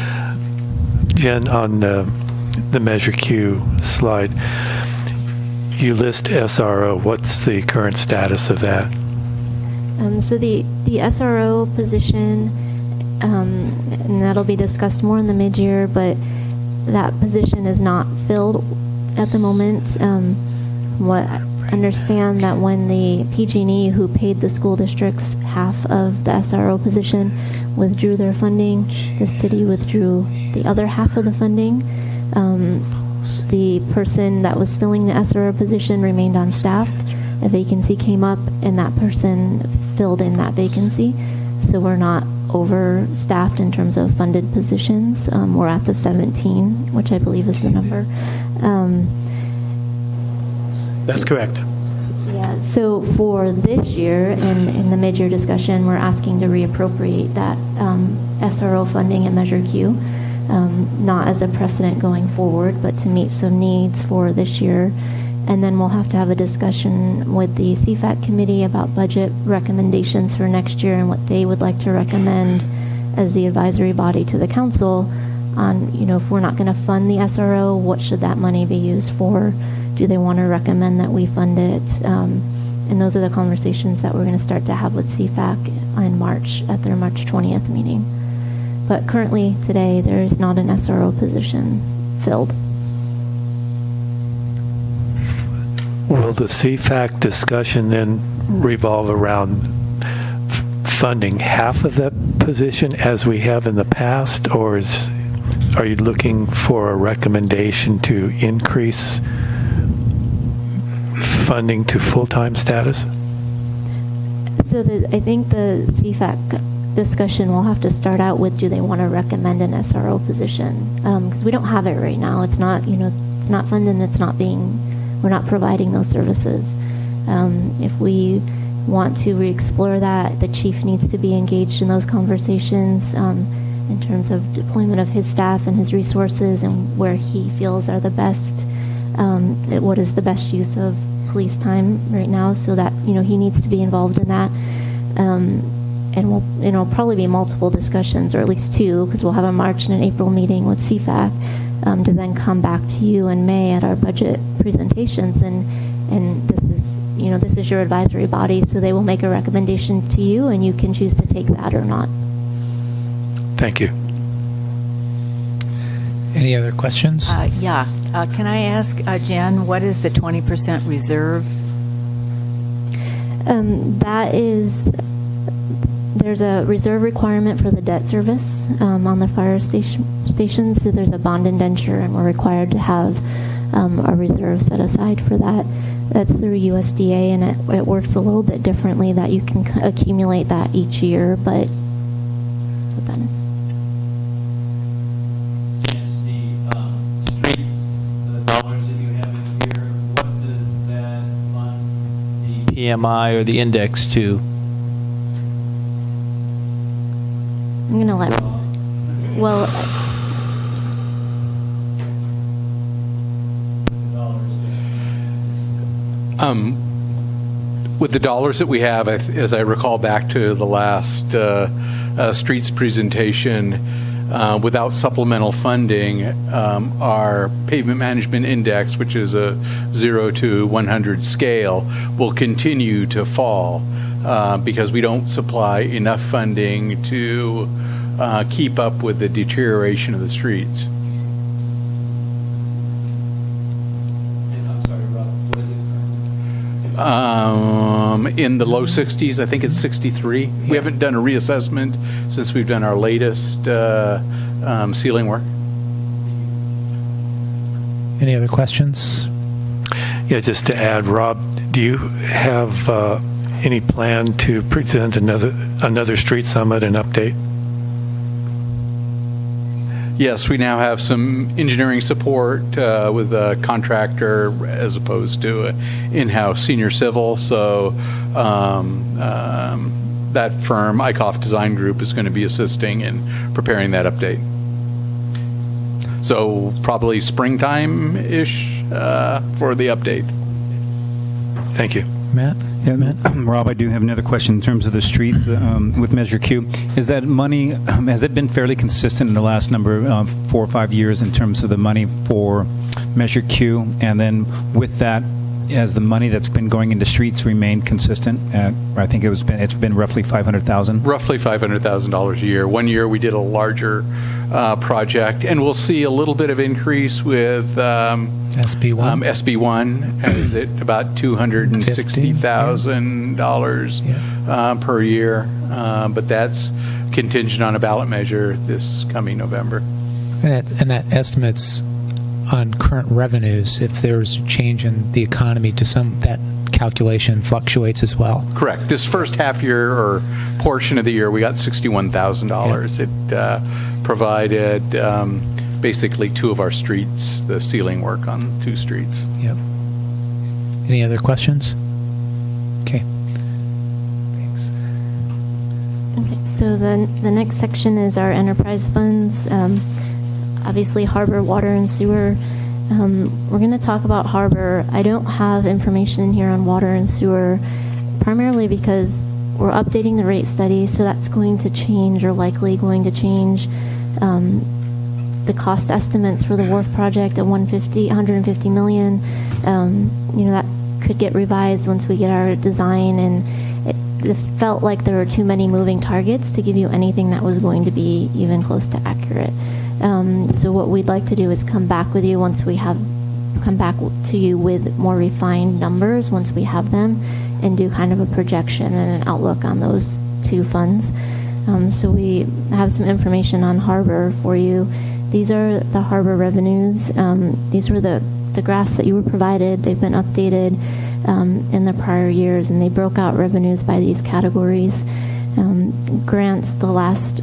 Jen, on the Measure Q slide, you list SRO. What's the current status of that? So the SRO position, and that'll be discussed more in the mid-year, but that position is not filled at the moment. Understand that when the PG&E, who paid the school districts half of the SRO position, withdrew their funding, the city withdrew the other half of the funding. The person that was filling the SRO position remained on staff. A vacancy came up, and that person filled in that vacancy. So we're not overstaffed in terms of funded positions. We're at the 17, which I believe is the number. That's correct. Yeah, so for this year, and in the mid-year discussion, we're asking to reappropriate that SRO funding in Measure Q, not as a precedent going forward, but to meet some needs for this year. And then we'll have to have a discussion with the CFAC committee about budget recommendations for next year and what they would like to recommend as the advisory body to the council on, if we're not going to fund the SRO, what should that money be used for? Do they want to recommend that we fund it? And those are the conversations that we're going to start to have with CFAC in March at their March 20th meeting. But currently, today, there is not an SRO position filled. Will the CFAC discussion then revolve around funding half of that position as we have in the past, or are you looking for a recommendation to increase funding to full-time status? So I think the CFAC discussion will have to start out with, do they want to recommend an SRO position? Because we don't have it right now. It's not, it's not funded, and we're not providing those services. If we want to re-explore that, the chief needs to be engaged in those conversations in terms of deployment of his staff and his resources and where he feels are the best, what is the best use of police time right now, so that he needs to be involved in that. And it'll probably be multiple discussions, or at least two, because we'll have a March and an April meeting with CFAC to then come back to you in May at our budget presentations. And this is your advisory body, so they will make a recommendation to you, and you can choose to take that or not. Thank you. Any other questions? Yeah. Can I ask, Jen, what is the 20% reserve? There's a reserve requirement for the debt service on the fire station, so there's a bond indenture, and we're required to have a reserve set aside for that. That's through USDA, and it works a little bit differently, that you can accumulate that each year, but that's what that is. PMI or the index to? I'm going to let... Well... With the dollars that we have, as I recall back to the last streets presentation, without supplemental funding, our pavement management index, which is a 0 to 100 scale, will continue to fall because we don't supply enough funding to keep up with the deterioration of the streets. In the low 60s, I think it's 63. We haven't done a reassessment since we've done our latest ceiling work. Any other questions? Yeah, just to add, Rob, do you have any plan to present another street summit and update? Yes, we now have some engineering support with a contractor as opposed to an in-house senior civil. So that firm, Eichhoff Design Group, is going to be assisting in preparing that update. So probably springtime-ish for the update. Thank you. Matt? Rob, I do have another question in terms of the streets with Measure Q. Is that money, has it been fairly consistent in the last number of 4 or 5 years in terms of the money for Measure Q? And then with that, has the money that's been going into streets remained consistent? I think it's been roughly $500,000. Roughly $500,000 a year. One year we did a larger project, and we'll see a little bit of increase with SB1. SB1 is it about $260,000 per year, but that's contingent on a ballot measure this coming November. And that estimates on current revenues. If there's a change in the economy that calculation fluctuates as well. Correct. This first half year or portion of the year, we got $61,000. It provided basically 2 of our streets, the ceiling work on 2 streets. Yep. Any other questions? Okay. Thanks. Okay, so the next section is our enterprise funds. Obviously, harbor, water, and sewer. We're going to talk about harbor. I don't have information in here on water and sewer, primarily because we're updating the rate study, so that's going to change, or likely going to change. The cost estimates for the wharf project at $150 million. That could get revised once we get our design, and it felt like there were too many moving targets to give you anything that was going to be even close to accurate. So what we'd like to do is come back to you with more refined numbers once we have them, and do kind of a projection and an outlook on those 2 funds. So we have some information on harbor for you. These are the harbor revenues. These were the graphs that you were provided. They've been updated in the prior years, and they broke out revenues by these categories. Grants, the last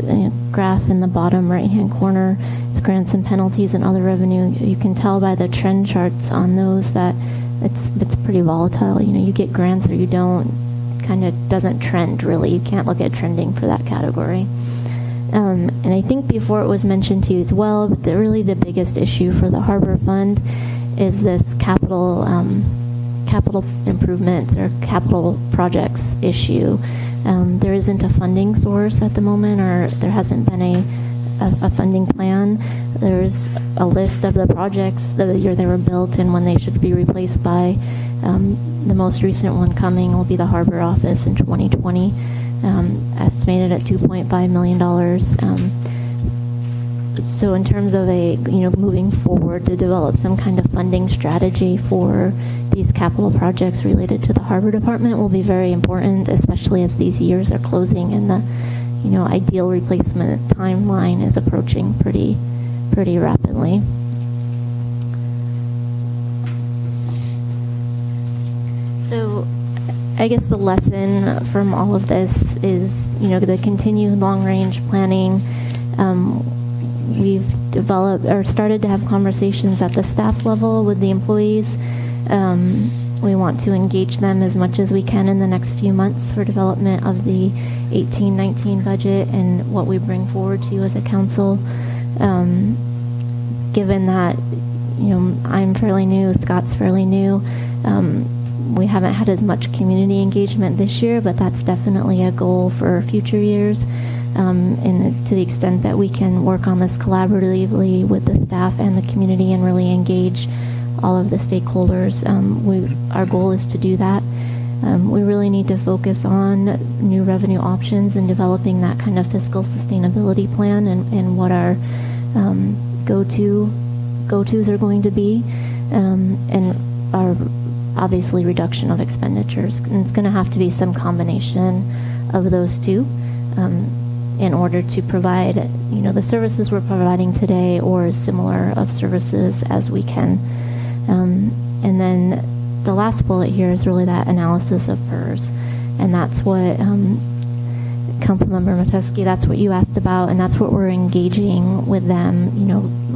graph in the bottom right-hand corner, is grants and penalties and other revenue. You can tell by the trend charts on those that it's pretty volatile. You get grants or you don't. Kind of doesn't trend, really. You can't look at trending for that category. And I think before it was mentioned to you as well, but really the biggest issue for the harbor fund is this capital improvements or capital projects issue. There isn't a funding source at the moment, or there hasn't been a funding plan. There's a list of the projects, the year they were built and when they should be replaced by. The most recent one coming will be the Harbor Office in 2020, estimated at $2.5 million. So in terms of moving forward to develop some kind of funding strategy for these capital projects related to the Harbor Department will be very important, especially as these years are closing and the ideal replacement timeline is approaching pretty rapidly. So I guess the lesson from all of this is, the continued long-range planning. We've developed or started to have conversations at the staff level with the employees. We want to engage them as much as we can in the next few months for development of the 18-19 budget and what we bring forward to you as a council. Given that, I'm fairly new, Scott's fairly new, we haven't had as much community engagement this year, but that's definitely a goal for future years. And to the extent that we can work on this collaboratively with the staff and the community and really engage all of the stakeholders, our goal is to do that. We really need to focus on new revenue options and developing that kind of fiscal sustainability plan and what our go-tos are going to be, and our obviously reduction of expenditures. And it's going to have to be some combination of those two in order to provide, the services we're providing today or similar of services as we can. And then the last bullet here is really that analysis of PERS. And that's what Councilmember Metesky, that's what you asked about, and that's what we're engaging with them,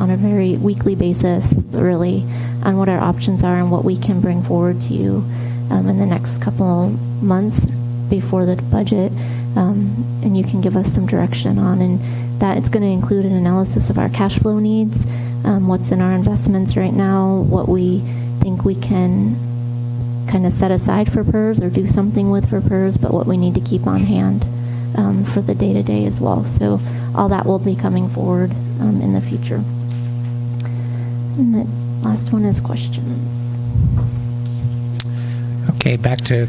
on a very weekly basis, really, on what our options are and what we can bring forward to you in the next couple months before the budget, and you can give us some direction on. And that it's going to include an analysis of our cash flow needs, what's in our investments right now, what we think we can kind of set aside for PERS or do something with for PERS, but what we need to keep on hand for the day-to-day as well. So all that will be coming forward in the future. And the last one is questions. Okay, back to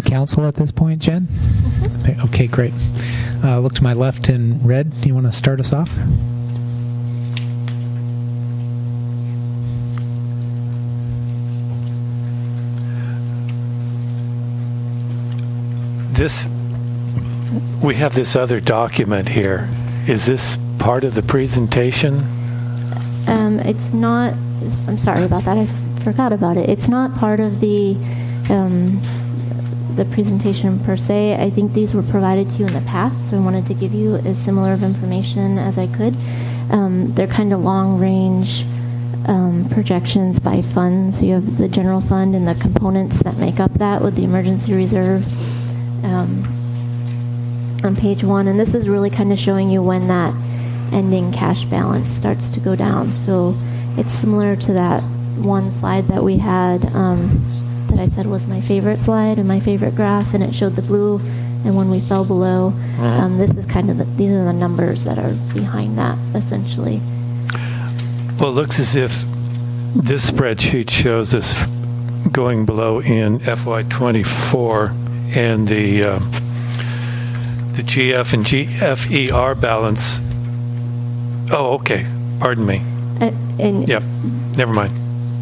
council at this point, Jen? Okay, great. Look to my left in red. Do you want to start us off? We have this other document here. Is this part of the presentation? It's not. I'm sorry about that. I forgot about it. It's not part of the presentation per se. I think these were provided to you in the past, so I wanted to give you as similar of information as I could. They're kind of long-range projections by funds. So you have the general fund and the components that make up that with the emergency reserve on page 1. And this is really kind of showing you when that ending cash balance starts to go down. So it's similar to that one slide that we had that I said was my favorite slide and my favorite graph, and it showed the blue, and when we fell below, this is kind of these are the numbers that are behind that, essentially. Well, it looks as if this spreadsheet shows us going below in FY24, and the GF and GFER balance. Oh, okay. Pardon me. Yep. Never mind.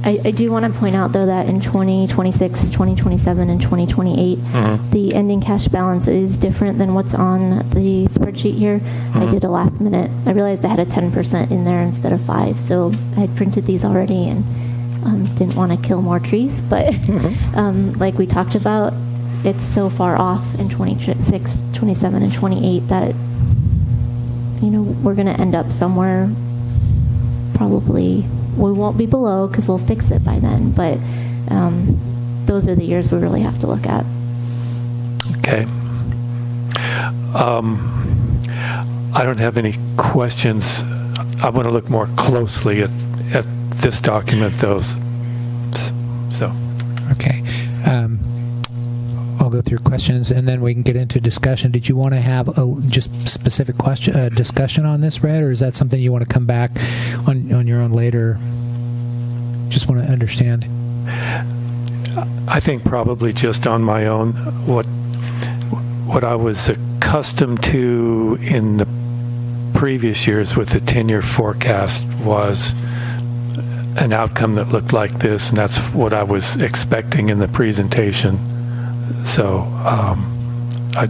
I do want to point out, though, that in 2026, 2027, and 2028, the ending cash balance is different than what's on the spreadsheet here. I did a last minute. I realized I had a 10% in there instead of 5, so I had printed these already and didn't want to kill more trees. But like we talked about, it's so far off in 26, 27, and 28 that, we're going to end up somewhere probably. We won't be below because we'll fix it by then, but those are the years we really have to look at. Okay. I don't have any questions. I want to look more closely at this document, though. So. Okay. I'll go through questions, and then we can get into discussion. Did you want to have just specific discussion on this, Red, or is that something you want to come back on your own later? Just want to understand. I think probably just on my own. What I was accustomed to in the previous years with the 10-year forecast was an outcome that looked like this, and that's what I was expecting in the presentation. So I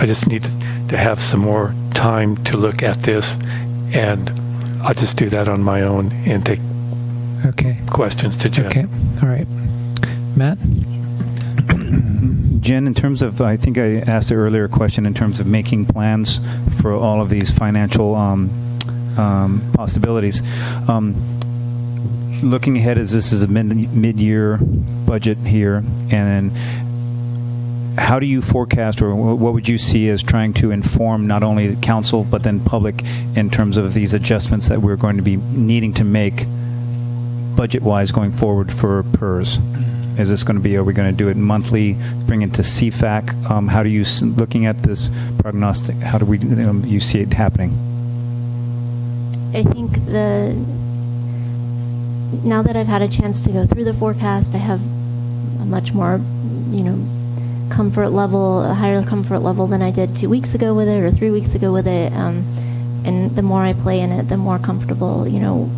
just need to have some more time to look at this, and I'll just do that on my own and take questions to Jen. Okay. All right. Matt? Jen, in terms of, I think I asked an earlier question in terms of making plans for all of these financial possibilities. Looking ahead, as this is a mid-year budget here, and then how do you forecast, or what would you see as trying to inform not only the council but then public in terms of these adjustments that we're going to be needing to make budget-wise going forward for PERS? Is this going to be, are we going to do it monthly, bring it to CFAC? How do you, looking at this prognostic, how do we, you see it happening? I think now that I've had a chance to go through the forecast, I have a much more, comfort level, a higher comfort level than I did 2 weeks ago with it or 3 weeks ago with it. And the more I play in it, the more comfortable,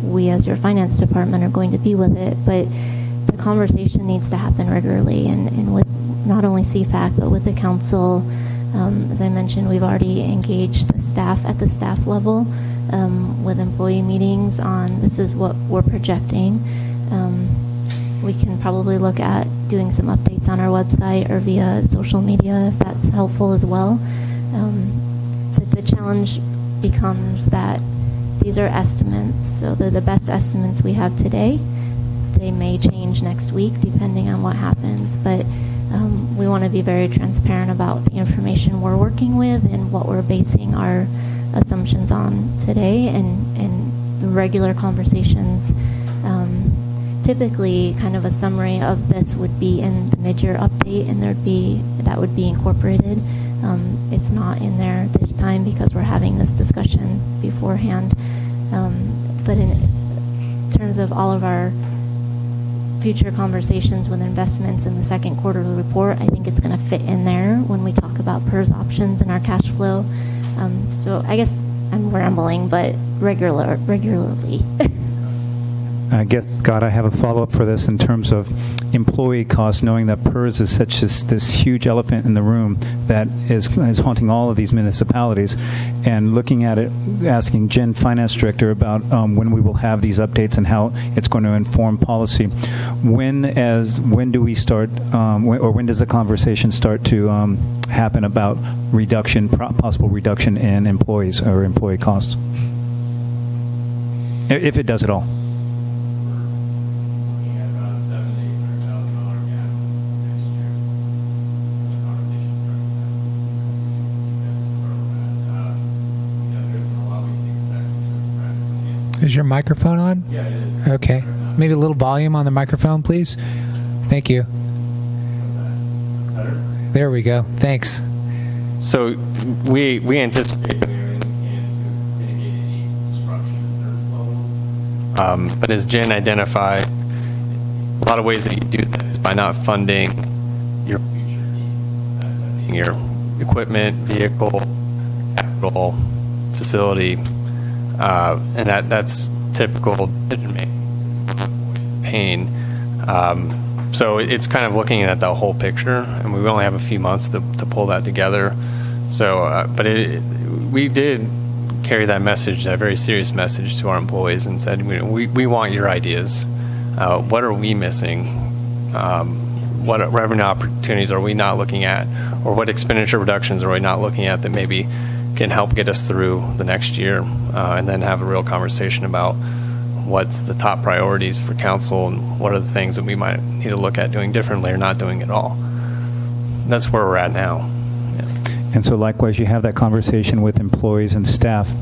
we as your finance department are going to be with it. But the conversation needs to happen regularly, and with not only CFAC, but with the council. As I mentioned, we've already engaged the staff at the staff level with employee meetings on this is what we're projecting. We can probably look at doing some updates on our website or via social media if that's helpful as well. But the challenge becomes that these are estimates, so they're the best estimates we have today. They may change next week depending on what happens, but we want to be very transparent about the information we're working with and what we're basing our assumptions on today, and regular conversations typically kind of a summary of this would be in the mid-year update, and that would be incorporated. It's not in there this time because we're having this discussion beforehand. But in terms of all of our future conversations with investments in the second quarterly report, I think it's going to fit in there when we talk about PERS options and our cash flow. So I guess I'm rambling, but regularly. I guess, Scott, I have a follow-up for this in terms of employee costs, knowing that PERS is such this huge elephant in the room that is haunting all of these municipalities, and looking at it, asking Jen, Finance Director, about when we will have these updates and how it's going to inform policy. When do we start, when does the conversation start to happen about possible reduction in employees or employee costs? If it does at all. Is your microphone on? Yeah, it is. Okay. Maybe a little volume on the microphone, please. Thank you. Better? There we go. Thanks. So we anticipate that we're doing to mitigate any disruption to service levels. But as Jen identified, a lot of ways that you do that is by not funding your future needs, that being your equipment, vehicle, capital, facility. And that's typical decision making, pain. So it's kind of looking at the whole picture, and we only have a few months to pull that together. So, but we did carry that message, that very serious message, to our employees, and said, we want your ideas. What are we missing? What revenue opportunities are we not looking at, or what expenditure reductions are we not looking at that maybe can help get us through the next year, and then have a real conversation about what's the top priorities for council and what are the things that we might need to look at doing differently or not doing at all. That's where we're at now. Yeah. And so likewise, you have that conversation with employees and staff.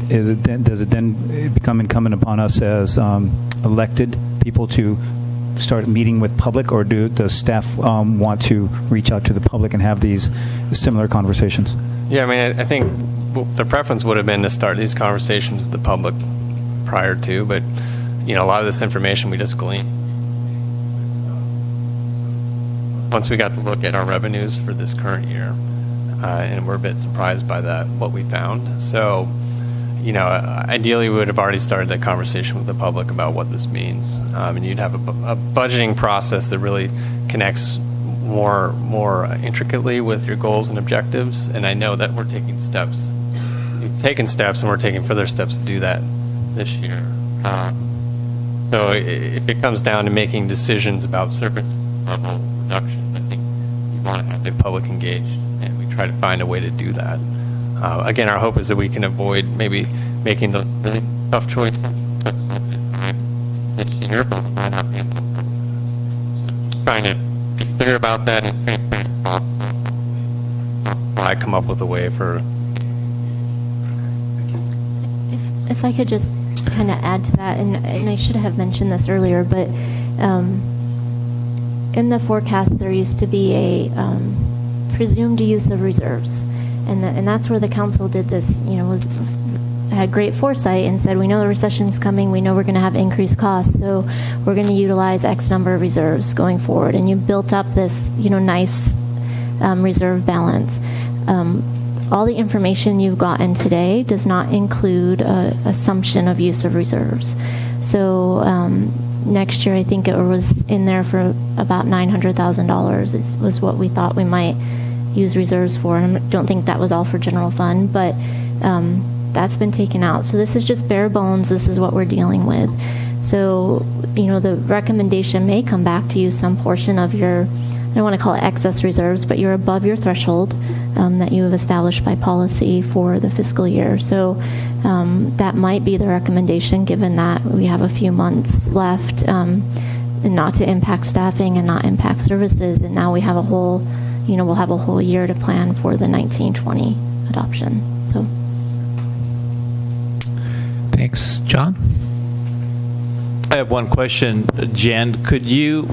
Does it then become incumbent upon us as elected people to start meeting with public, or does staff want to reach out to the public and have these similar conversations? Yeah, I mean, I think the preference would have been to start these conversations with the public prior to, but a lot of this information we just gleaned. Once we got to look at our revenues for this current year, and we're a bit surprised by what we found. So, ideally we would have already started that conversation with the public about what this means, and you'd have a budgeting process that really connects more intricately with your goals and objectives. And I know that we're taking steps. We've taken steps, and we're taking further steps to do that this year. So if it comes down to making decisions about service level reductions, I think you want to have the public engaged, and we try to find a way to do that. Again, our hope is that we can avoid maybe making those really tough choices this year, but we might not be able to. Trying to be clear about that and transparent as possible. I come up with a way for. If I could just kind of add to that, and I should have mentioned this earlier, but in the forecast there used to be a presumed use of reserves, and that's where the council did this. Had great foresight and said, we know the recession's coming, we know we're going to have increased costs, so we're going to utilize X number of reserves going forward, and you built up this nice reserve balance. All the information you've gotten today does not include assumption of use of reserves. So next year, I think it was in there for about $900,000 was what we thought we might use reserves for. And I don't think that was all for general fund, but that's been taken out. So this is just bare bones. This is what we're dealing with. So, the recommendation may come back to use some portion of your, I don't want to call it excess reserves, but you're above your threshold that you have established by policy for the fiscal year. So that might be the recommendation, given that we have a few months left, and not to impact staffing and not impact services. And now we have we'll have a whole year to plan for the 1920 adoption. So. Thanks. John? I have one question, Jen. Could you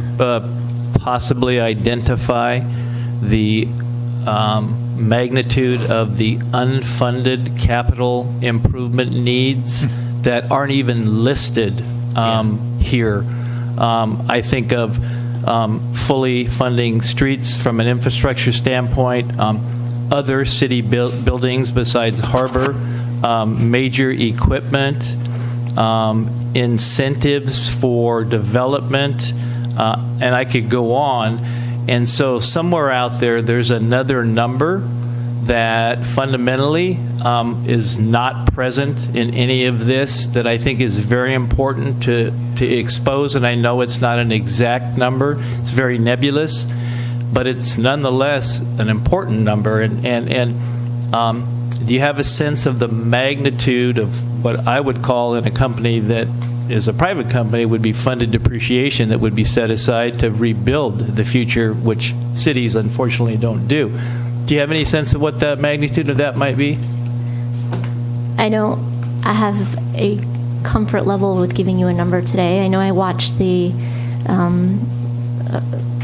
possibly identify the magnitude of the unfunded capital improvement needs that aren't even listed here? I think of fully funding streets from an infrastructure standpoint, other city buildings besides Harbor, major equipment, incentives for development, and I could go on. And so somewhere out there, there's another number that fundamentally is not present in any of this that I think is very important to expose. And I know it's not an exact number. It's very nebulous, but it's nonetheless an important number. And do you have a sense of the magnitude of what I would call in a company that is a private company would be funded depreciation that would be set aside to rebuild the future, which cities unfortunately don't do? Do you have any sense of what the magnitude of that might be? I have a comfort level with giving you a number today. I know I watched the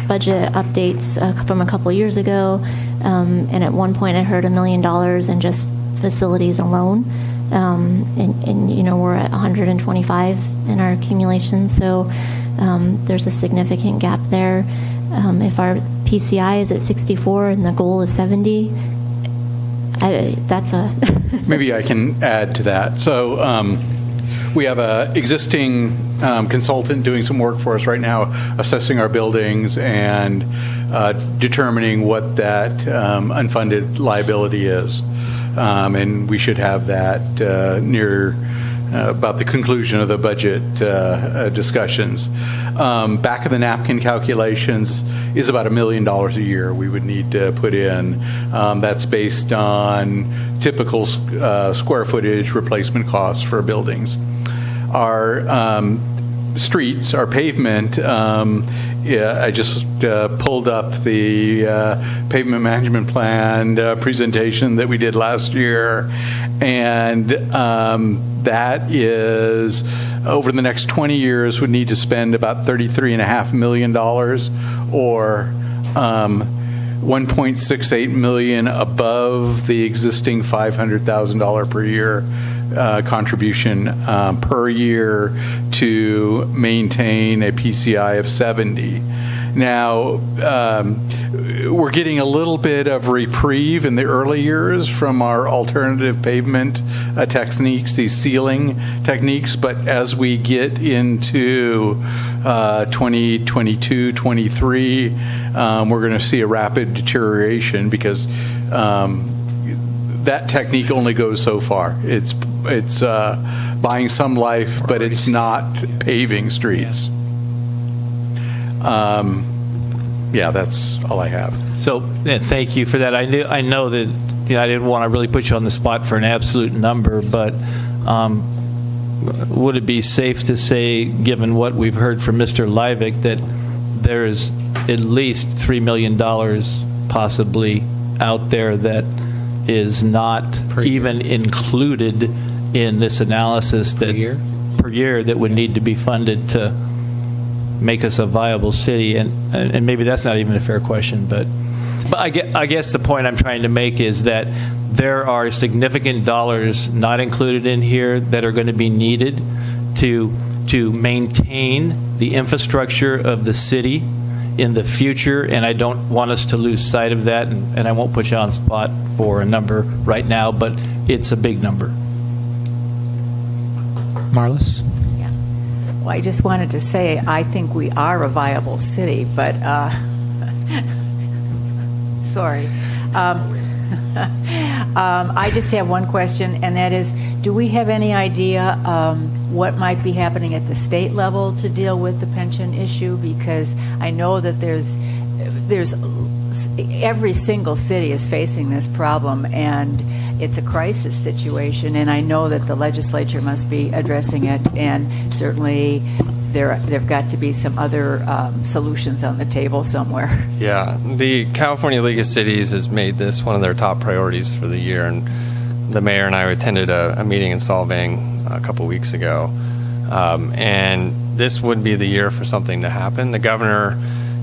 budget updates from a couple years ago, and at one point I heard $1 million in just facilities alone, and you know, we're at 125 in our accumulation, so there's a significant gap there. If our PCI is at 64 and the goal is 70, that's a... Maybe I can add to that. So we have an existing consultant doing some work for us right now, assessing our buildings and determining what that unfunded liability is. And we should have that near about the conclusion of the budget discussions. Back of the napkin calculations is about $1 million a year we would need to put in. That's based on typical square footage replacement costs for buildings. Our streets, our pavement, I just pulled up the pavement management plan presentation that we did last year, and that is over the next 20 years would need to spend about $33.5 million, or $1.68 million above the existing $500,000 per year contribution per year to maintain a PCI of 70. Now, we're getting a little bit of reprieve in the early years from our alternative pavement techniques, these sealing techniques, but as we get into 2022, 23, we're going to see a rapid deterioration because that technique only goes so far. It's buying some life, but it's not paving streets. Yeah, that's all I have. So thank you for that. I know that I didn't want to really put you on the spot for an absolute number, but would it be safe to say, given what we've heard from Mr. Livick, that there is at least $3 million possibly out there that is not even included in this analysis that per year that would need to be funded to make us a viable city? And maybe that's not even a fair question, but I guess the point I'm trying to make is that there are significant dollars not included in here that are going to be needed to maintain the infrastructure of the city in the future, and I don't want us to lose sight of that, and I won't put you on spot for a number right now, but it's a big number. Marlis? Yeah. Well, I just wanted to say I think we are a viable city, but sorry. I just have one question, and that is, do we have any idea what might be happening at the state level to deal with the pension issue? Because I know that there's every single city is facing this problem, and it's a crisis situation, and I know that the legislature must be addressing it, and certainly there've got to be some other solutions on the table somewhere. Yeah, the California League of Cities has made this one of their top priorities for the year, and the mayor and I attended a meeting in Solvang a couple weeks ago, and this would be the year for something to happen. The governor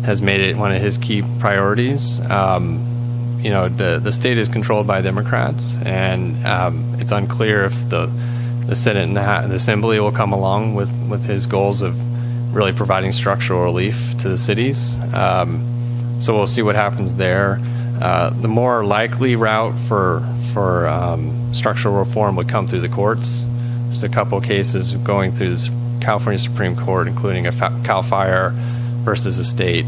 has made it one of his key priorities. The state is controlled by Democrats, and it's unclear if the Senate and the Assembly will come along with his goals of really providing structural relief to the cities. So we'll see what happens there. The more likely route for structural reform would come through the courts. There's a couple of cases going through the California Supreme Court, including a CAL FIRE versus a state,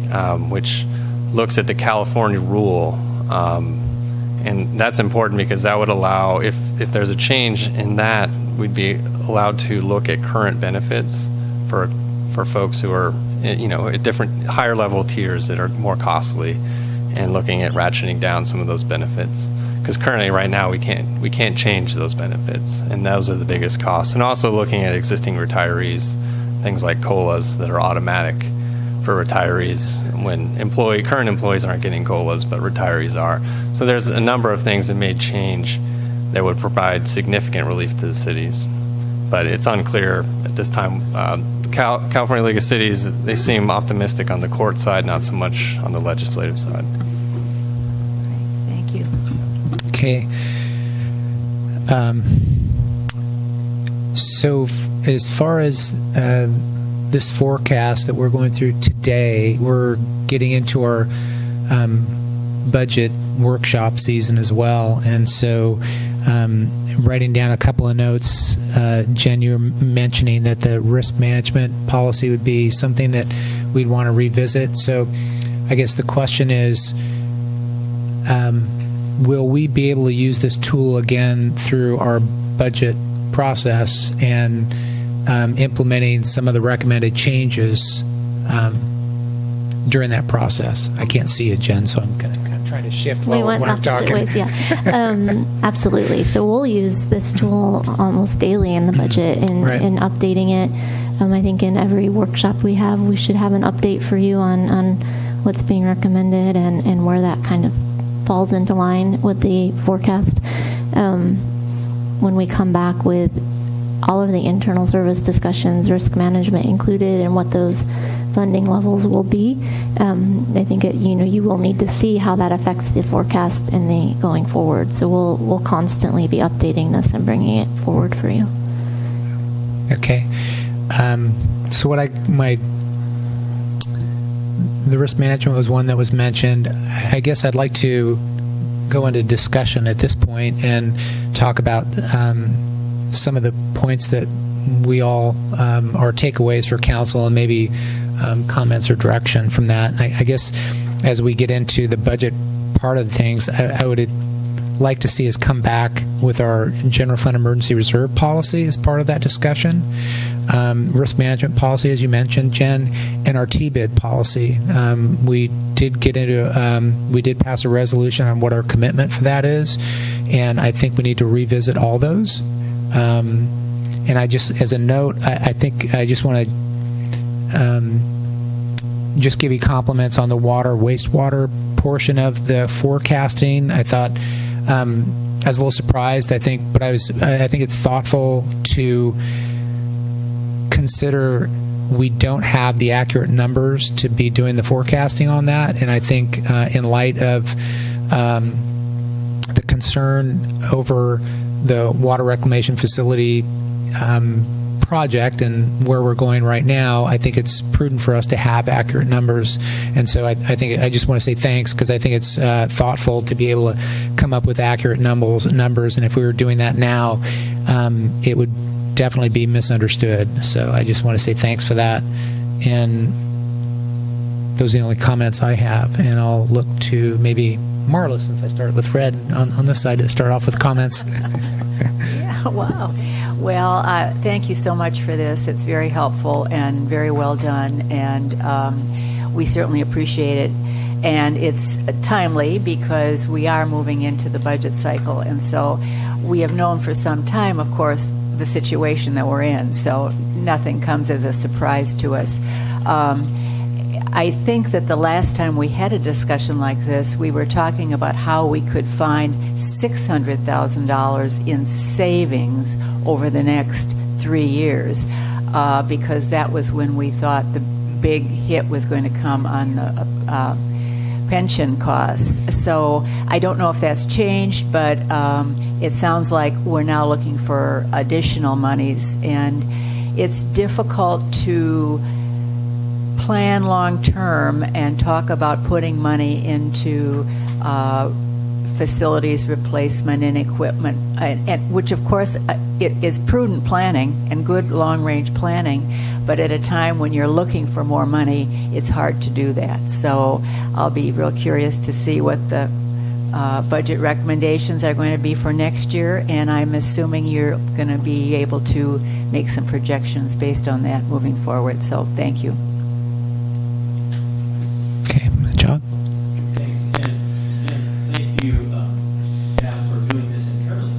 which looks at the California rule. And that's important because that would allow, if there's a change in that, we'd be allowed to look at current benefits for folks who are, at different higher level tiers that are more costly, and looking at ratcheting down some of those benefits. Because currently, right now, we can't change those benefits, and those are the biggest costs. And also looking at existing retirees, things like COLAs that are automatic for retirees when current employees aren't getting COLAs, but retirees are. So there's a number of things that may change that would provide significant relief to the cities. But it's unclear at this time. California League of Cities, they seem optimistic on the court side, not so much on the legislative side. Thank you. Okay. So as far as this forecast that we're going through today, we're getting into our budget workshop season as well. And so writing down a couple of notes, Jen, you were mentioning that the risk management policy would be something that we'd want to revisit. So I guess the question is, will we be able to use this tool again through our budget process and implementing some of the recommended changes during that process? I can't see it, Jen, so I'm going to try to shift while I'm talking. Ways, yeah. Absolutely. So we'll use this tool almost daily in the budget and updating it. I think in every workshop we have, we should have an update for you on what's being recommended and where that kind of falls into line with the forecast. When we come back with all of the internal service discussions, risk management included, and what those funding levels will be, I think you will need to see how that affects the forecast and the going forward. So we'll constantly be updating this and bringing it forward for you. Okay. So the risk management was one that was mentioned. I guess I'd like to go into discussion at this point and talk about some of the points that we all are takeaways for council, and maybe comments or direction from that. I guess as we get into the budget part of things, I would like to see us come back with our general fund emergency reserve policy as part of that discussion. Risk management policy, as you mentioned, Jen, and our T-bid policy. We did pass a resolution on what our commitment for that is, and I think we need to revisit all those. And I just, as a note, I think I just want to just give you compliments on the wastewater portion of the forecasting. I thought I was a little surprised. I think it's thoughtful to consider we don't have the accurate numbers to be doing the forecasting on that, and I think in light of the concern over the water reclamation facility project and where we're going right now, I think it's prudent for us to have accurate numbers. And so I think I just want to say thanks, because I think it's thoughtful to be able to come up with accurate numbers. And if we were doing that now, it would definitely be misunderstood. So I just want to say thanks for that. And those are the only comments I have. And I'll look to maybe Marla, since I started with Fred on this side, to start off with comments. Yeah, wow. Well, thank you so much for this. It's very helpful and very well done, and we certainly appreciate it. And it's timely because we are moving into the budget cycle, and so we have known for some time, of course, the situation that we're in, so nothing comes as a surprise to us. I think that the last time we had a discussion like this, we were talking about how we could find $600,000 in savings over the next 3 years. because that was when we thought the big hit was going to come on the pension costs. So I don't know if that's changed, but it sounds like we're now looking for additional monies, and it's difficult to plan long term and talk about putting money into facilities replacement and equipment, and which of course it is prudent planning and good long-range planning, but at a time when you're looking for more money, it's hard to do that. So I'll be real curious to see what the budget recommendations are going to be for next year, and I'm assuming you're going to be able to make some projections based on that moving forward. So thank you. Okay, John? Thanks, and thank you, Pat, for doing this internally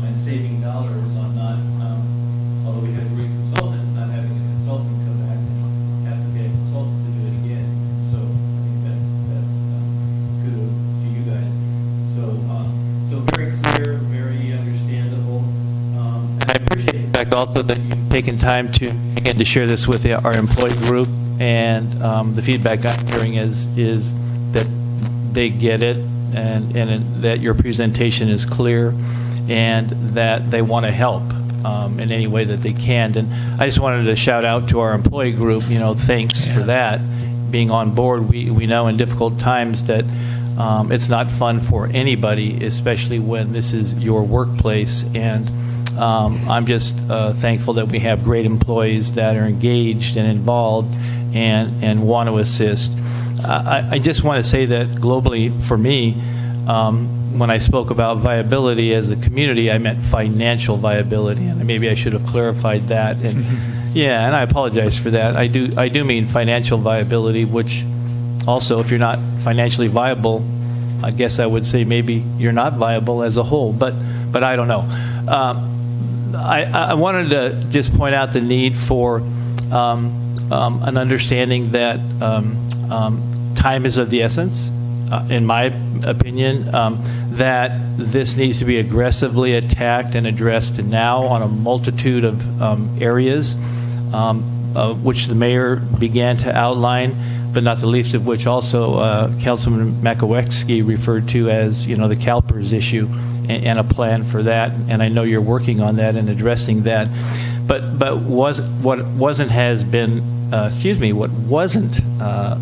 and saving dollars on not, although we had a great consultant, not having a consultant come back and have to pay a consultant to do it again. So I think that's kudos to you guys. So very clear, very understandable. And I appreciate the fact also that you've taken time to share this with our employee group. And the feedback I'm hearing is that they get it, and that your presentation is clear, and that they want to help in any way that they can. And I just wanted to shout out to our employee group. Thanks for that, being on board. We know in difficult times that it's not fun for anybody, especially when this is your workplace. And I'm just thankful that we have great employees that are engaged and involved and want to assist. I just want to say that globally, for me, when I spoke about viability as a community, I meant financial viability, and maybe I should have clarified that. And and I apologize for that. I do mean financial viability, which also, if you're not financially viable, I guess I would say maybe you're not viable as a whole. But I don't know. I wanted to just point out the need for an understanding that time is of the essence, in my opinion, that this needs to be aggressively attacked and addressed now on a multitude of areas, which the mayor began to outline, but not the least of which also Councilman Makowiecki referred to as, the CalPERS issue and a plan for that. And I know you're working on that and addressing that. But what wasn't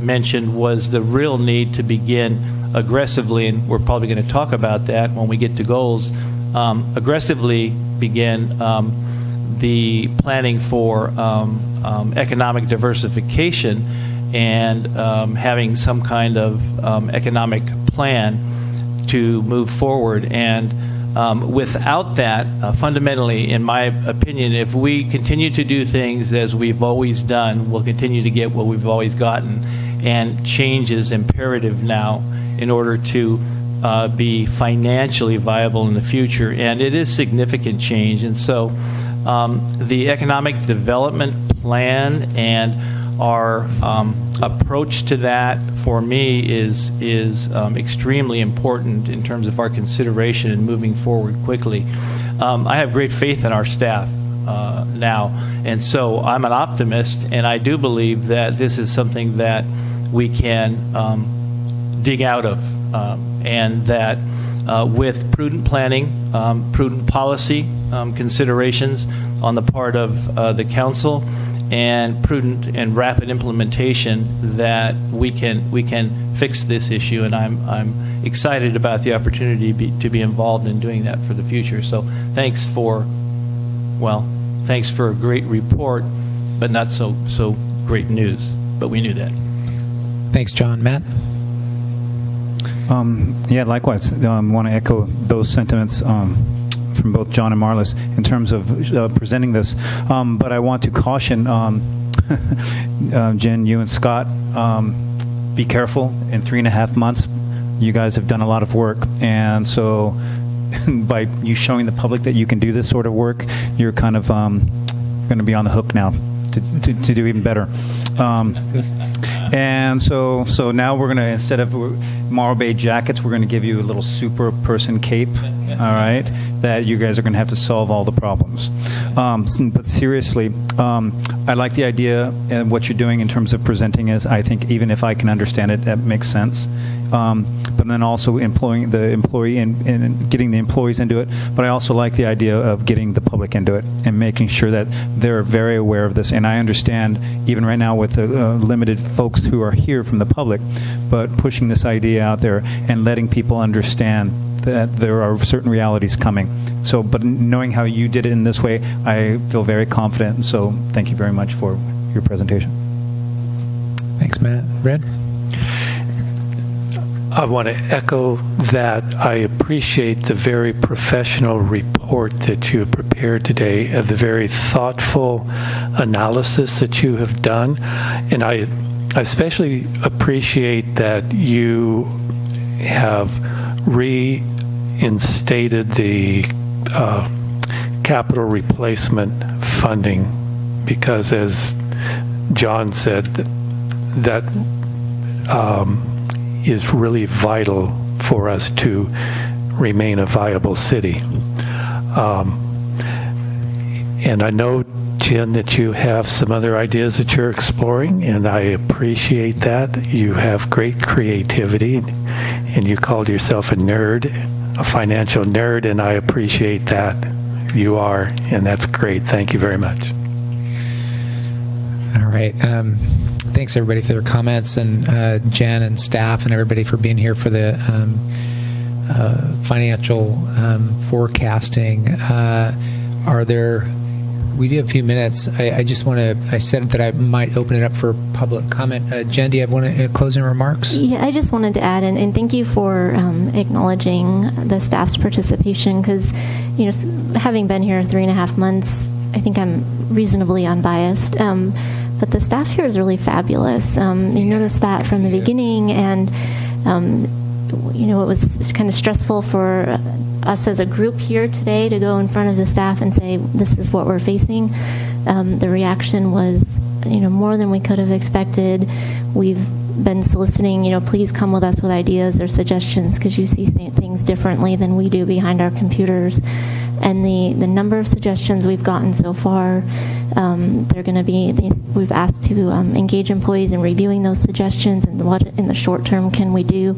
mentioned was the real need to begin aggressively, and we're probably going to talk about that when we get to goals, aggressively begin the planning for economic diversification and having some kind of economic plan to move forward. And without that, fundamentally, in my opinion, if we continue to do things as we've always done, we'll continue to get what we've always gotten. And change is imperative now in order to be financially viable in the future. And it is significant change. And so the economic development plan and our approach to that, for me, is extremely important in terms of our consideration and moving forward quickly. I have great faith in our staff now, and so I'm an optimist, and I do believe that this is something that we can dig out of, and that with prudent planning, prudent policy considerations on the part of the council, and prudent and rapid implementation, that we can fix this issue. And I'm excited about the opportunity to be involved in doing that for the future. So thanks for a great report, but not so great news. But we knew that. Thanks, John. Matt? Likewise. I want to echo those sentiments from both John and Marlis in terms of presenting this. But I want to caution Jen, you and Scott, be careful. In 3.5 months, you guys have done a lot of work. And so by you showing the public that you can do this sort of work, you're kind of going to be on the hook now to do even better. And so now we're going to, instead of Morro Bay jackets, we're going to give you a little super person cape, all right, that you guys are going to have to solve all the problems. But seriously, I like the idea and what you're doing in terms of presenting is, I think even if I can understand it, that makes sense. But then also employing the employee and getting the employees into it. But I also like the idea of getting the public into it and making sure that they're very aware of this. And I understand, even right now with the limited folks who are here from the public, but pushing this idea out there and letting people understand that there are certain realities coming. So, but knowing how you did it in this way, I feel very confident. So thank you very much for your presentation. Thanks, Matt. Red? I want to echo that. I appreciate the very professional report that you have prepared today, the very thoughtful analysis that you have done. And I especially appreciate that you have reinstated the capital replacement funding, because as John said, that is really vital for us to remain a viable city. And I know, Jen, that you have some other ideas that you're exploring, and I appreciate that. You have great creativity, and you called yourself a nerd, a financial nerd, and I appreciate that. You are, and that's great. Thank you very much. All right. Thanks, everybody, for their comments, and Jen and staff and everybody for being here for the financial forecasting. We do have a few minutes. I said that I might open it up for public comment. Jen, do you have closing remarks? Yeah, I just wanted to add, and thank you for acknowledging the staff's participation, because, having been here 3.5 months, I think I'm reasonably unbiased. But the staff here is really fabulous. You noticed that from the beginning, and it was kind of stressful for us as a group here today to go in front of the staff and say, this is what we're facing. The reaction was, more than we could have expected. We've been soliciting, please come with us with ideas or suggestions, because you see things differently than we do behind our computers. And the number of suggestions we've gotten so far, they're going to be, we've asked to engage employees in reviewing those suggestions and what in the short term can we do.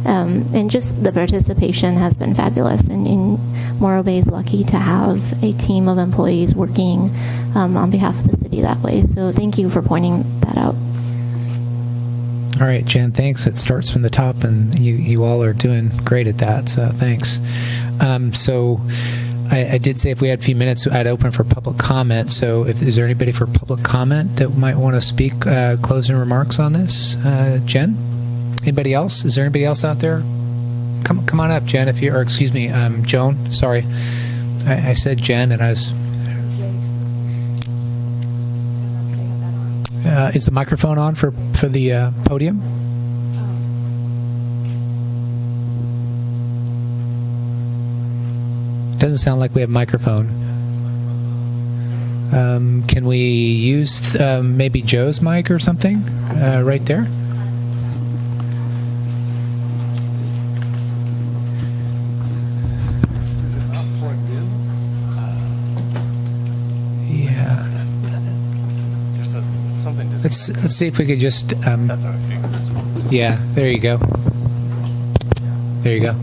And just the participation has been fabulous. And Morro Bay is lucky to have a team of employees working on behalf of the city that way. So thank you for pointing that out. All right, Jen, thanks. It starts from the top, and you all are doing great at that, so thanks. I did say if we had a few minutes, I'd open for public comment. So is there anybody for public comment that might want to speak closing remarks on this? Jen? Anybody else? Is there anybody else out there? Come on up, Jen, Joan, sorry. I said Jen, and I was... is the microphone on for the podium? Doesn't sound like we have a microphone. Can we use maybe Joe's mic or something right there? Yeah. Let's see if we could just. Yeah, there you go. There you go.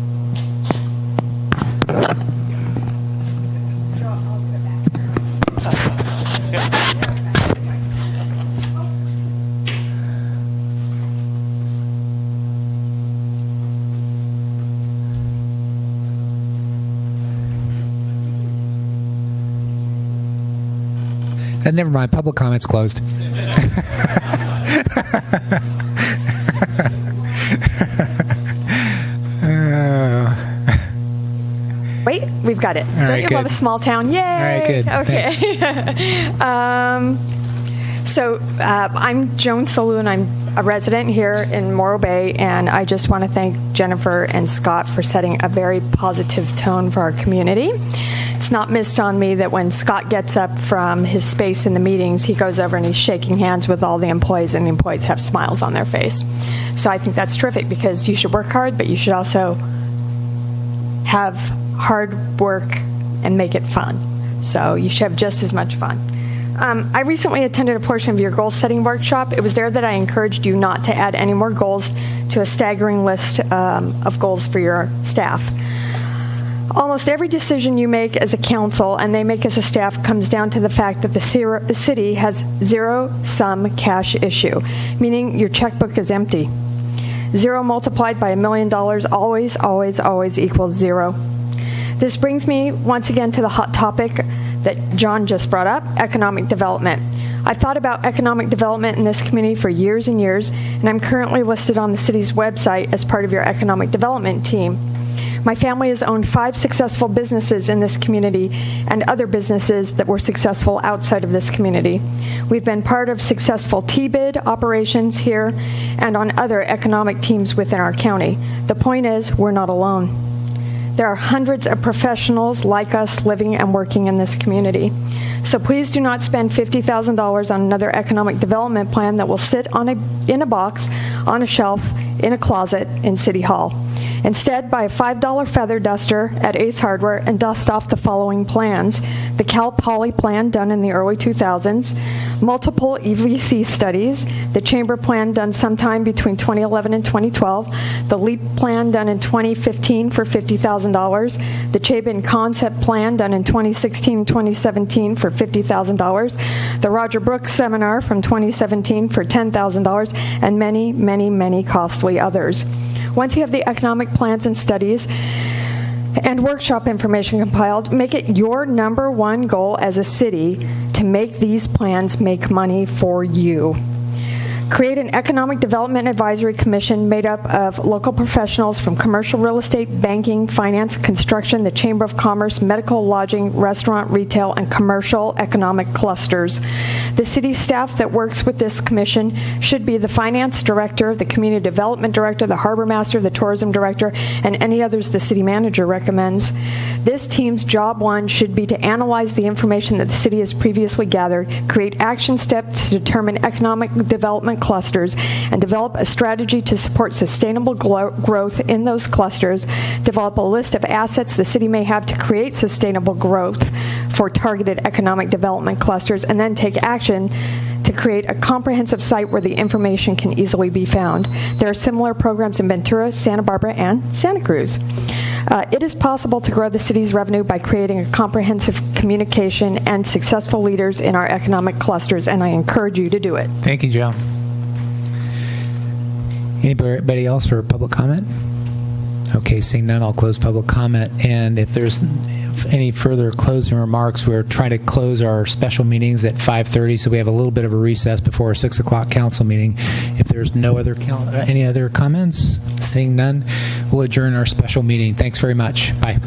Never mind. Public comment's closed. Wait, we've got it. All Don't right, you good. love a small town? Yay! All right, good. Okay. I'm Joan Solu, and I'm a resident here in Morro Bay, and I just want to thank Jennifer and Scott for setting a very positive tone for our community. It's not missed on me that when Scott gets up from his space in the meetings, he goes over and he's shaking hands with all the employees, and the employees have smiles on their face. So I think that's terrific, because you should work hard, but you should also have hard work and make it fun. So you should have just as much fun. I recently attended a portion of your goal-setting workshop. It was there that I encouraged you not to add any more goals to a staggering list of goals for your staff. Almost every decision you make as a council and they make as a staff comes down to the fact that the city has zero-sum cash issue, meaning your checkbook is empty. Zero multiplied by $1 million always, always, always equals zero. This brings me once again to the hot topic that John just brought up, economic development. I've thought about economic development in this community for years and years, and I'm currently listed on the city's website as part of your economic development team. My family has owned 5 successful businesses in this community and other businesses that were successful outside of this community. We've been part of successful T-bid operations here and on other economic teams within our county. The point is, we're not alone. There are hundreds of professionals like us living and working in this community. So please do not spend $50,000 on another economic development plan that will sit in a box, on a shelf, in a closet in City Hall. Instead, buy a $5 feather duster at Ace Hardware and dust off the following plans: the Cal Poly plan done in the early 2000s, multiple EVC studies, the Chamber plan done sometime between 2011 and 2012, the LEAP plan done in 2015 for $50,000, the Chabin concept plan done in 2016 and 2017 for $50,000, the Roger Brooks seminar from 2017 for $10,000, and many, many, many costly others. Once you have the economic plans and studies and workshop information compiled, make it your number one goal as a city to make these plans make money for you. Create an economic development advisory commission made up of local professionals from commercial real estate, banking, finance, construction, the Chamber of Commerce, medical, lodging, restaurant, retail, and commercial economic clusters. The city staff that works with this commission should be the finance director, the community development director, the harbor master, the tourism director, and any others the city manager recommends. This team's job one should be to analyze the information that the city has previously gathered, create action steps to determine economic development clusters, and develop a strategy to support sustainable growth in those clusters, develop a list of assets the city may have to create sustainable growth for targeted economic development clusters, and then take action to create a comprehensive site where the information can easily be found. There are similar programs in Ventura, Santa Barbara, and Santa Cruz. It is possible to grow the city's revenue by creating a comprehensive communication and successful leaders in our economic clusters, and I encourage you to do it. Thank you, Joe. Anybody else for public comment? Okay, seeing none, I'll close public comment. And if there's any further closing remarks, we're trying to close our special meetings at 5:30, so we have a little bit of a recess before our 6 o'clock council meeting. If there's no other any other comments, seeing none, we'll adjourn our special meeting. Thanks very much. Bye.